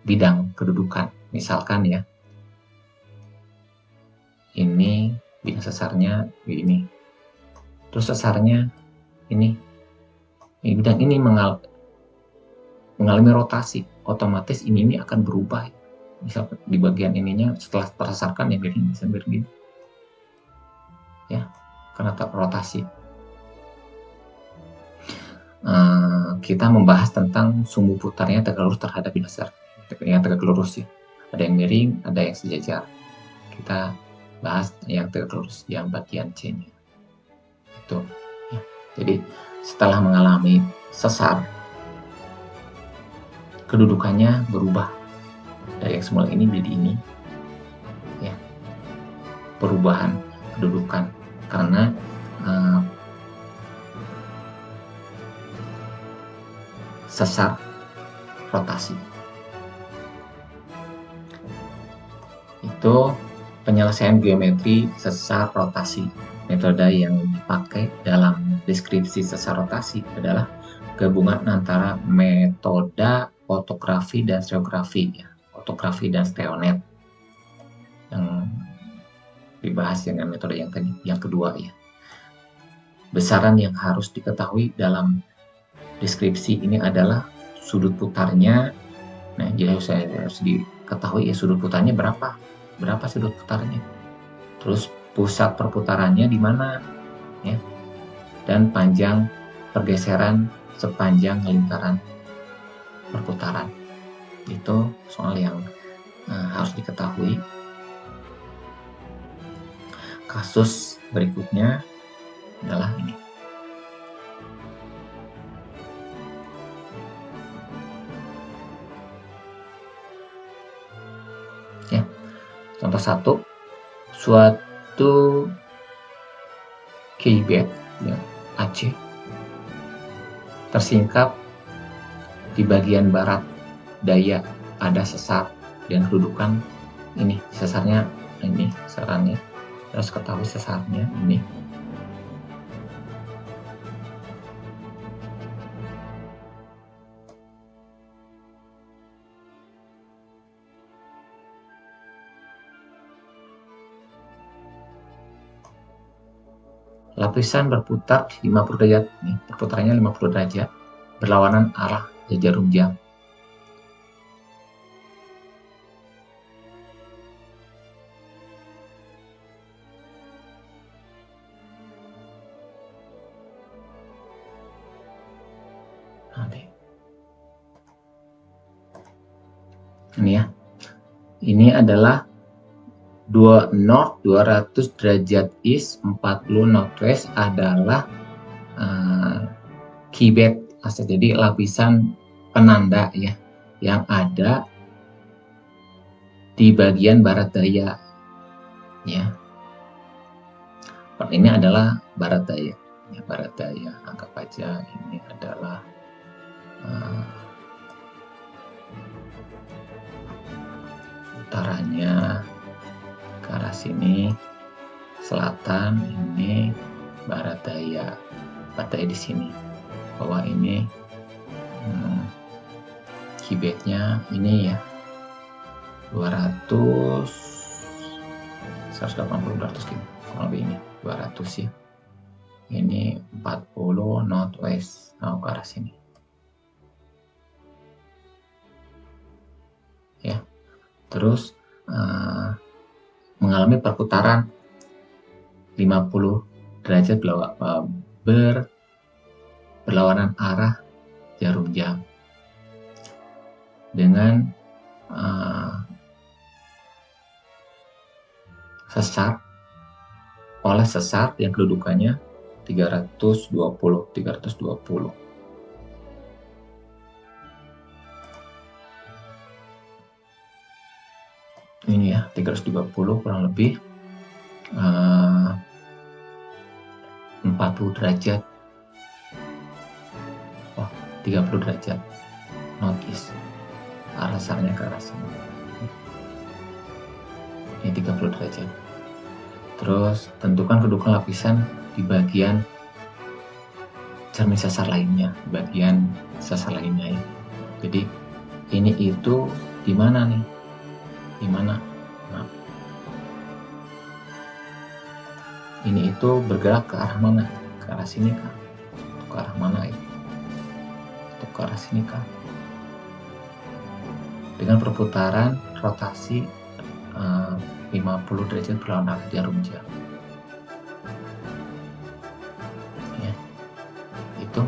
bidang kedudukan. Misalkan ya, ini bidang sesarnya begini, terus sesarnya ini bidang ini mengalami rotasi, otomatis ini akan berubah. Misal di bagian ininya setelah tersesarkan ya miring bisa begini ya, karena rotasi. Kita membahas tentang sumbu putarnya tegak lurus terhadap bidang sesar. Yang tegak lurus sih, ada yang miring, ada yang sejajar. Kita bahas yang tegak lurus yang bagian C-nya. Itu ya. Jadi setelah mengalami sesar, kedudukannya berubah dari yang semula ini menjadi ini, ya, perubahan kedudukan karena sesar rotasi. Itu penyelesaian geometri sesar rotasi. Metode yang dipakai dalam deskripsi sesar rotasi adalah gabungan antara metode fotografi dan stereografi, ya. Fotografi dan stereonet yang dibahas dengan metode yang tadi, yang kedua, ya. Besaran yang harus diketahui dalam deskripsi ini adalah sudut putarnya. Nah, jadi harus diketahui ya sudut putarnya berapa sudut putarnya. Terus pusat perputarannya di mana, ya, dan panjang pergeseran sepanjang lingkaran perputaran. Itu soal yang harus diketahui. Kasus berikutnya adalah ini. Ya, contoh 1, suatu keybed, ya, Aceh tersingkap di bagian barat daya ada sesar dan kedudukan ini, sesarnya ini, sarannya harus ketahui sesarnya ini. Lapisan berputar 50 derajat, nih, perputarannya 50 derajat, berlawanan arah jarum jam. Ini ya, ini adalah 2 north 200 derajat east 40 northwest adalah keybed, jadi lapisan penanda, ya, yang ada di bagian barat daya, ya. Ini adalah barat daya, ya, barat daya, anggap aja ini adalah utaranya ke arah sini, selatan ini barat daya di sini, bahwa ini keybednya ini ya 200 180 200 gitu, kurang lebih ini 200 ya. Ini 40 northwest, ke arah sini. Ya. Terus mengalami perputaran 50 derajat berlawanan arah jarum jam dengan sesar yang kedudukannya 320. Ini ya 320 kurang lebih 40 derajat, 30 derajat northeast, arah sesarnya ke arah sini. Ini 30 derajat. Terus tentukan kedudukan lapisan di bagian cermin sesar lainnya, ya. Jadi ini itu di mana nih? Di mana? Nah, ini itu bergerak ke arah mana? Ke arah sini kah? Ke arah mana ya? Atau ke arah sini kah? Dengan perputaran rotasi 50 derajat berlawanan arah jarum jam. Ya, itu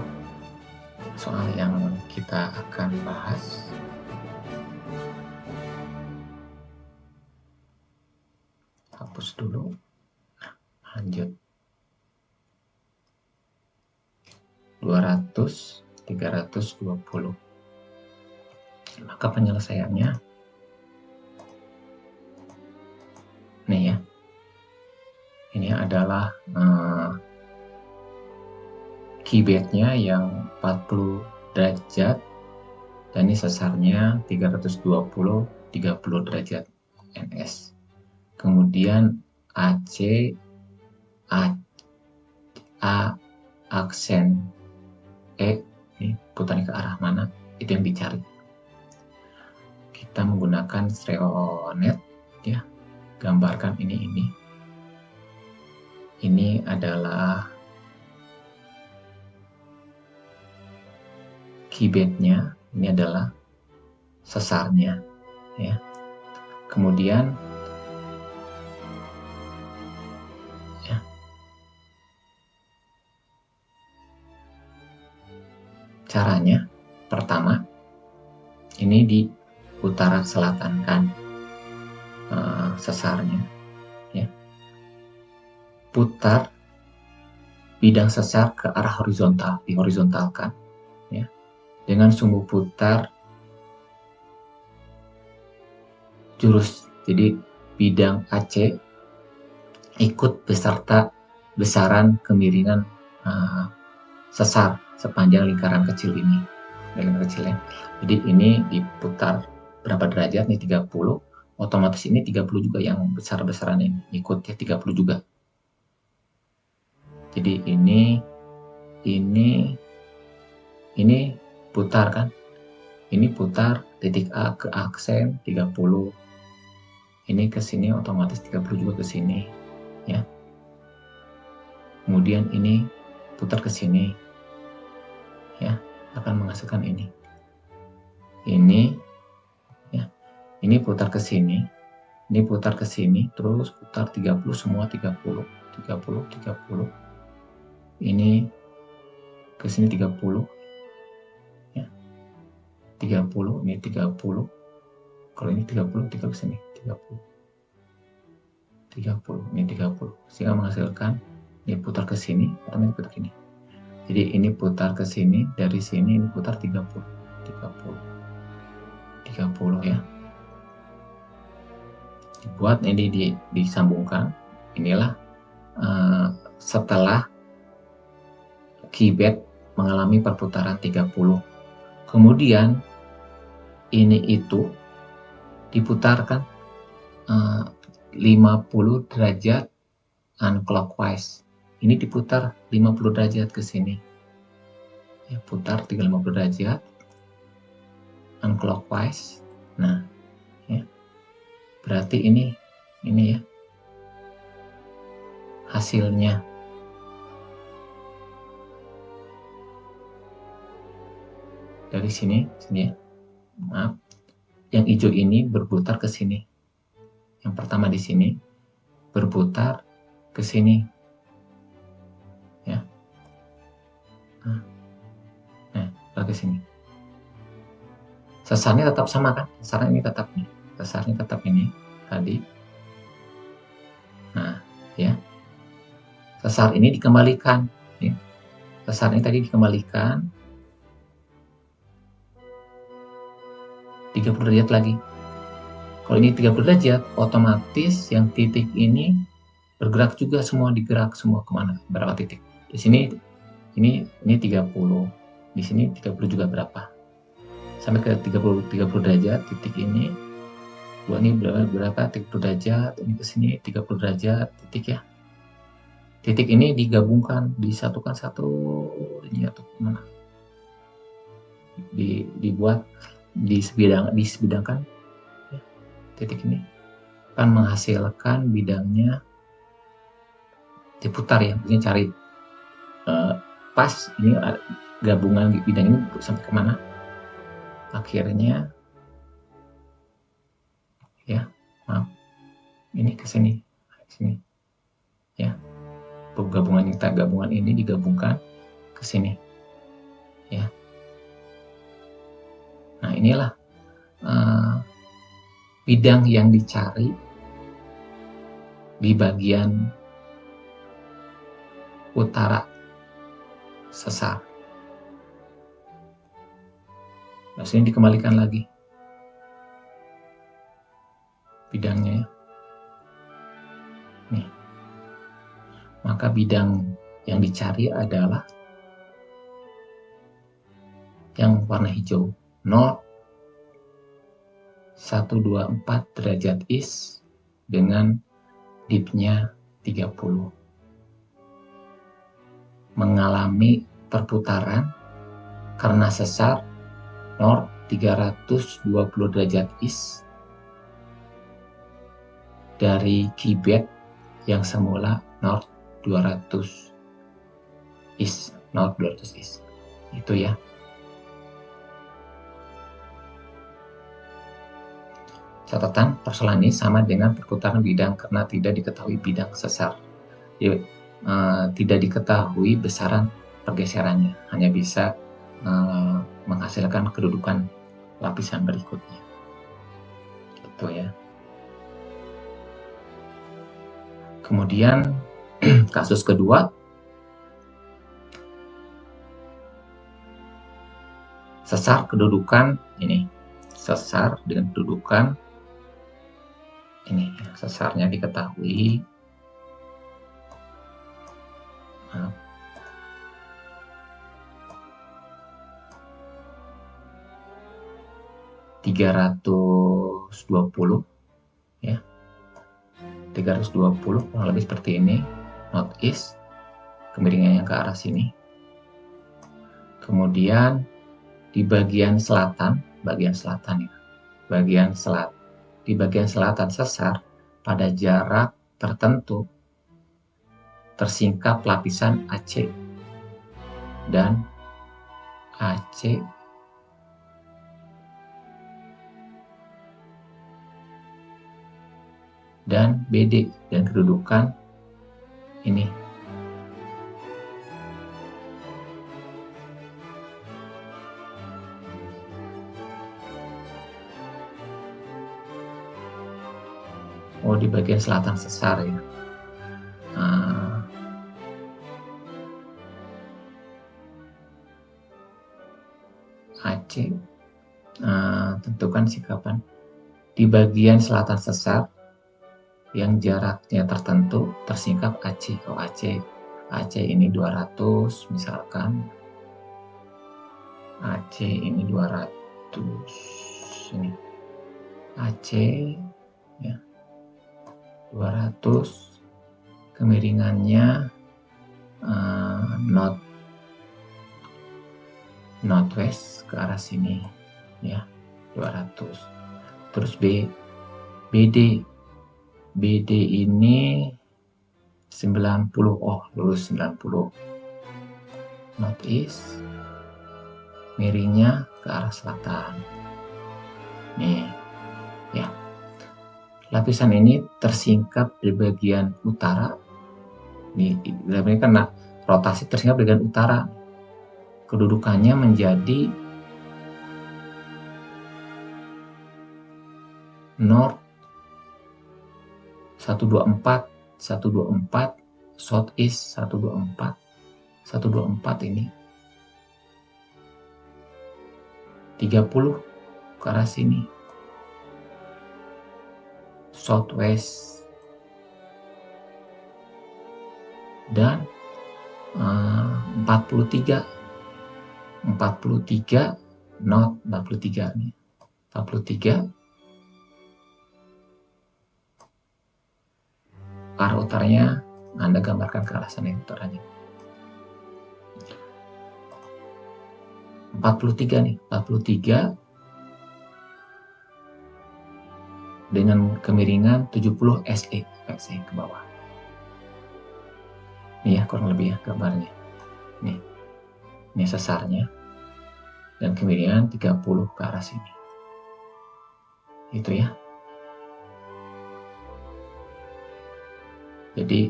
soal yang kita akan bahas. Hapus dulu, lanjut. 200, 320. Maka penyelesaiannya nih ya. Ini adalah kibetnya yang 40 derajat dan ini sesarnya 320 30 derajat NS. Kemudian AC A aksen E, ini putarnya ke arah mana, itu yang dicari. Kita menggunakan Streonet ya, gambarkan ini. Ini adalah kibetnya, ini adalah sesarnya ya. Kemudian ya, caranya pertama ini di utara selatan kan sesarnya ya, putar bidang sesar ke arah horizontal, dihorizontalkan ya, dengan sumbu putar jurus. Jadi bidang AC ikut beserta besaran kemiringan sesar sepanjang lingkaran kecil ini, lingkaran kecilnya. Jadi ini diputar berapa derajat nih, 30, otomatis ini 30 juga yang besar-besaran ini ikut ya, 30 juga. Jadi ini putar kan, ini putar titik A ke aksen 30, ini ke sini otomatis 30 juga ke sini ya. Kemudian ini putar ke sini ya, akan menghasilkan ini ya, ini putar ke sini, ini putar ke sini, terus putar 30, semua 30, ini ke sini 30 ya, 30, ini 30, kalau ini 30 ke sini 30, ini 30, sehingga menghasilkan ini putar ke sini atau ini putar ke sini. Jadi ini putar ke sini, dari sini ini putar 30 ya. Dibuat ini disambungkan. Inilah setelah kibet mengalami perputaran 30. Kemudian ini itu diputarkan 50 derajat unclockwise. Ini diputar 50 derajat ke sini. Ya, putar 50 derajat unclockwise. Nah, ya. Berarti ini ya hasilnya. Dari sini ya. Maaf. Yang hijau ini berputar ke sini. Yang pertama di sini berputar ke sini. Ya. Nah, ke sini. Sesarnya tetap sama kan? Sesarnya ini tetap nih. Sesarnya tetap ini tadi. Nah, ya. Sesar ini dikembalikan ya. Sesar ini tadi dikembalikan 30 derajat lagi. Kalau ini 30 derajat, otomatis yang titik ini bergerak juga, semua digerak semua kemana? Berapa titik? Di sini ini 30. Di sini 30 juga berapa? Sampai ke 30 derajat titik ini. Gua ini berapa 30 derajat, ini ke sini 30 derajat titik ya. Titik ini digabungkan, disatukan satu ini atau mana? Dibuat disebidangkan ya. Titik ini akan menghasilkan bidangnya diputar ya, mungkin cari pas ini gabungan bidang ini sampai kemana akhirnya ya. Maaf, ini ke sini ya, gabungan ini digabungkan ke sini ya. Nah, inilah bidang yang dicari di bagian utara sesar Sini dikembalikan lagi bidangnya ya. Nih. Maka bidang yang dicari adalah yang warna hijau. 0, 124 derajat is dengan dipnya 30. Mengalami perputaran karena sesar north 320 derajat is dari kibet yang semula north 200 is, north 200 is. Itu ya. Catatan, persoalan ini sama dengan perputaran bidang karena tidak diketahui bidang sesar. Jadi, tidak diketahui besaran pergeserannya, hanya bisa menghasilkan kedudukan lapisan berikutnya. Gitu ya. Kemudian kasus kedua, sesar kedudukan ini, sesar dengan kedudukan ini, sesarnya diketahui. Nah, (320) ya. 320 kurang lebih seperti ini, north east, kemiringannya ke arah sini. Kemudian di bagian selatan ya, di bagian selatan sesar pada jarak tertentu tersingkap lapisan AC dan AC dan BD dan kedudukan ini. Oh, di bagian selatan sesar ya. AC, tentukan sikapan di bagian selatan sesar yang jaraknya tertentu tersingkap AC. Oh, AC ini 200 misalkan. AC ini 200 ini. AC ya. 200 kemiringannya northwest ke arah sini ya, 200. Terus BD ini 90. Oh, lurus 90 northeast, miringnya ke arah selatan. Nih ya, lapisan ini tersingkap di bagian utara. Ini karena rotasi tersingkap di bagian utara. Kedudukannya menjadi north 124, southeast 124 ini 30 ke arah sini, southwest, dan 43 north 43 nih, 43 arah utaranya Anda gambarkan ke arah sana utaranya. 43 nih, 43 dengan kemiringan 70 SE ke bawah. Ini ya kurang lebih ya gambarnya. Nih. Ini sesarnya dan kemiringan 30 ke arah sini. Itu ya. Jadi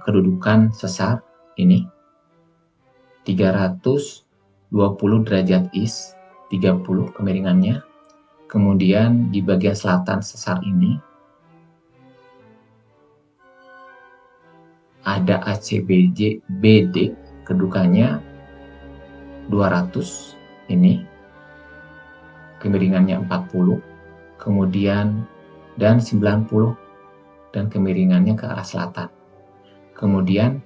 kedudukan sesar ini 320 derajat is, 30 kemiringannya. Kemudian di bagian selatan sesar ini ada ACBD, kedudukannya 200 ini, kemiringannya 40, kemudian dan 90 dan kemiringannya ke arah selatan. Kemudian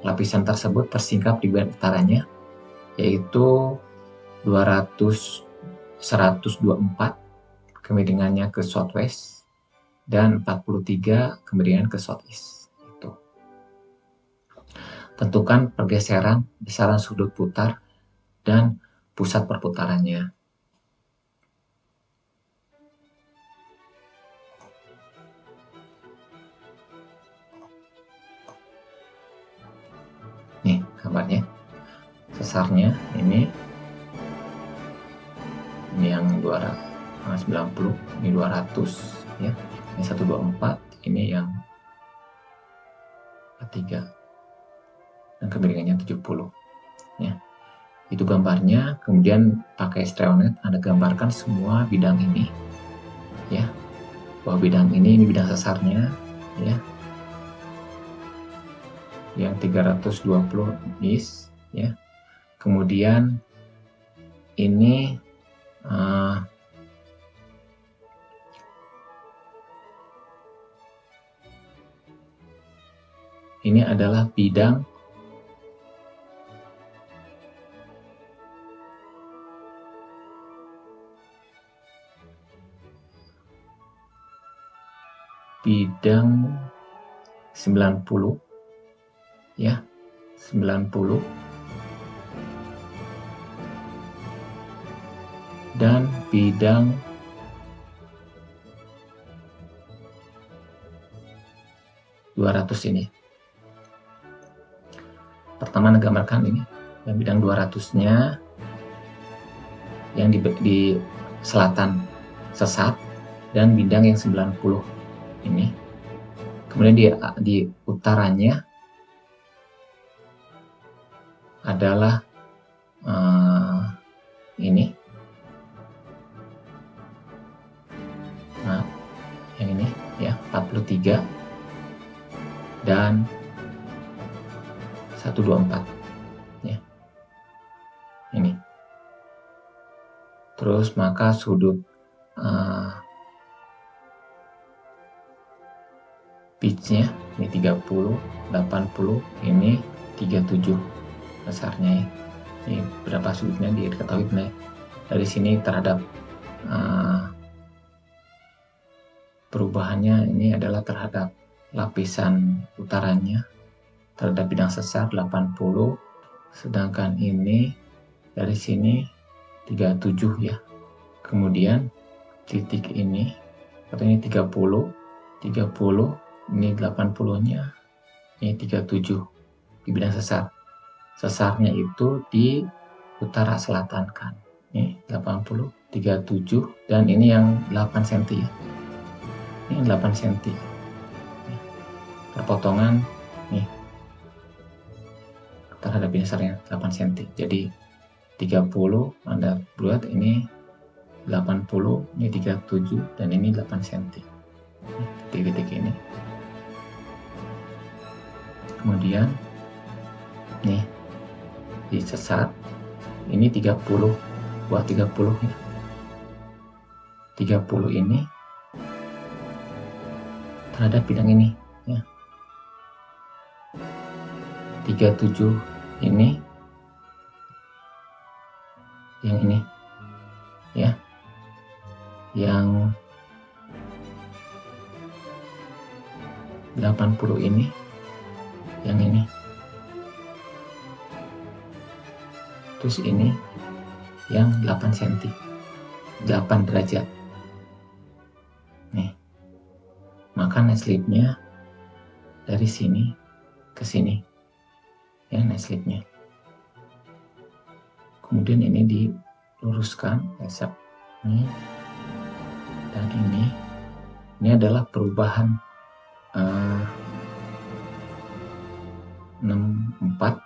lapisan tersebut tersingkap di bagian utaranya, yaitu 124 kemiringannya ke southwest dan 43 kemiringan ke southeast. Itu. Tentukan pergeseran besaran sudut putar dan pusat perputarannya. Nih gambarnya, sesarnya ini yang 290, ini 200 ya, ini 124, ini yang 43 dan kemiringannya 70 ya. Itu gambarnya. Kemudian pakai Streonet Anda gambarkan semua bidang ini ya, bahwa bidang ini bidang sesarnya ya, yang 320 is ya. Kemudian ini ini adalah bidang bidang 90 ya, 90 dan bidang 200 ini. Pertama gambarkan ini yang bidang 200-nya yang di selatan sesat dan bidang yang 90 ini. Kemudian di utaranya adalah ini. Nah, yang ini ya, 43 dan 124 ya. Ini. Terus maka sudut pitch-nya ini 30, 80, ini 37 besarnya ya. Ini berapa sudutnya diketahui benar. Dari sini terhadap perubahannya ini adalah terhadap lapisan utaranya, terhadap bidang sesar 80, sedangkan ini dari sini 37 ya. Kemudian titik ini atau ini 30, ini 80-nya, ini 37 di bidang sesar. Sesarnya itu di utara selatan kan. Ini 80, 37 dan ini yang 8 cm ya. Ini 8 cm. Perpotongan nih terhadap bidang sesarnya 8 cm. Jadi 30 Anda buat ini 80, ini 37 dan ini 8 cm. Titik-titik ini. Kemudian nih di sesar ini 30, buat 30 ya. 30 ini terhadap bidang ini ya. 37 ini yang ini ya, yang 80 ini yang ini, terus ini yang 8 cm, 8 derajat nih. Maka neslipnya dari sini ke sini ya, neslipnya. Kemudian ini diluruskan ini dan ini adalah perubahan 64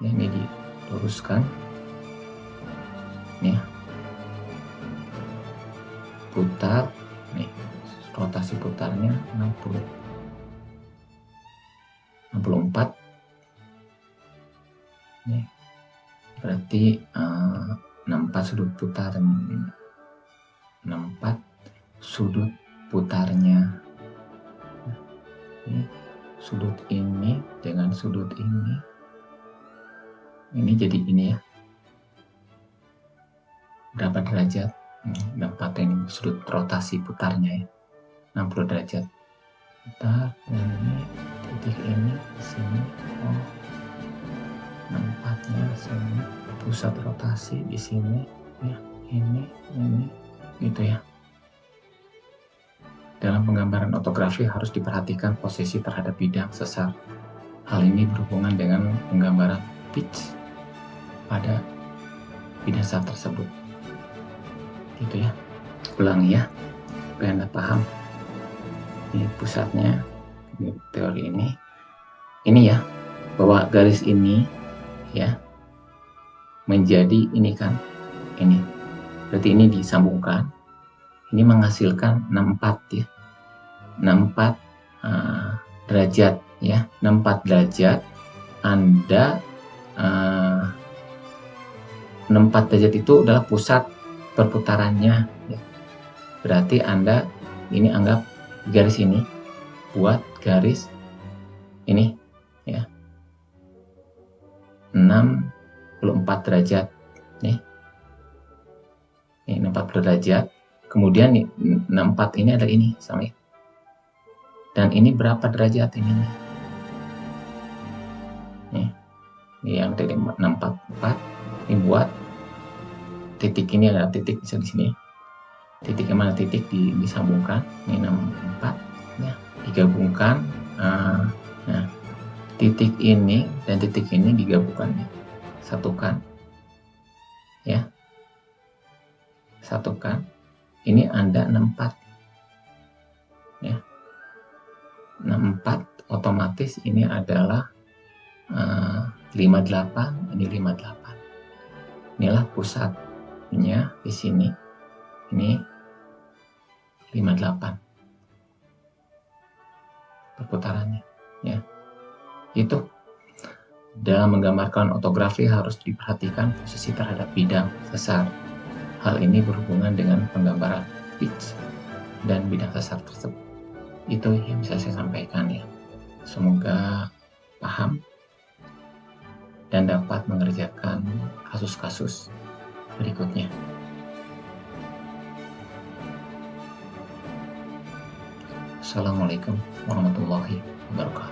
ya, ini diluruskan ya, putar nih, rotasi putarnya 64 nih, berarti 64 sudut putarnya. 64 sudut putarnya. Ini sudut ini dengan sudut ini. Ini jadi ini ya. Berapa derajat? Dapat ini sudut rotasi putarnya ya. 60 derajat. Putar, dan ini titik ini di sini. Oh. 64-nya sini. Pusat rotasi di sini ya. Ini gitu ya. Dalam penggambaran ortografi harus diperhatikan posisi terhadap bidang sesar. Hal ini berhubungan dengan penggambaran pitch pada bidang sesar tersebut. Gitu ya. Ulangi ya, supaya Anda paham. Ini pusatnya, ini teori ini. Ini ya, bahwa garis ini ya menjadi ini kan, ini. Berarti ini disambungkan. Ini menghasilkan 64 ya. 64 derajat ya. 64 derajat. Anda 64 derajat itu adalah pusat perputarannya ya. Berarti Anda ini anggap garis ini buat garis ini ya. 64 derajat nih. Ini 64 derajat. Kemudian nih, 64 ini ada ini sama ya. Dan ini berapa derajat ini nih? Nih. Ini yang tadi 644 ini buat titik ini ada titik bisa di sini. Titik yang mana titik disambungkan. Ini 64 ya, digabungkan. Nah, titik ini dan titik ini digabungkan ya. Satukan. Ya. Satukan. Ini Anda 64 ya. 64 otomatis ini adalah 58, ini 58. Inilah pusatnya di sini. Ini 58 perputarannya ya. Itu dalam menggambarkan ortografi harus diperhatikan posisi terhadap bidang sesar. Hal ini berhubungan dengan penggambaran pitch dan bidang sesar tersebut. Itu yang bisa saya sampaikan ya. Semoga paham dan dapat mengerjakan kasus-kasus berikutnya. Assalamualaikum warahmatullahi wabarakatuh.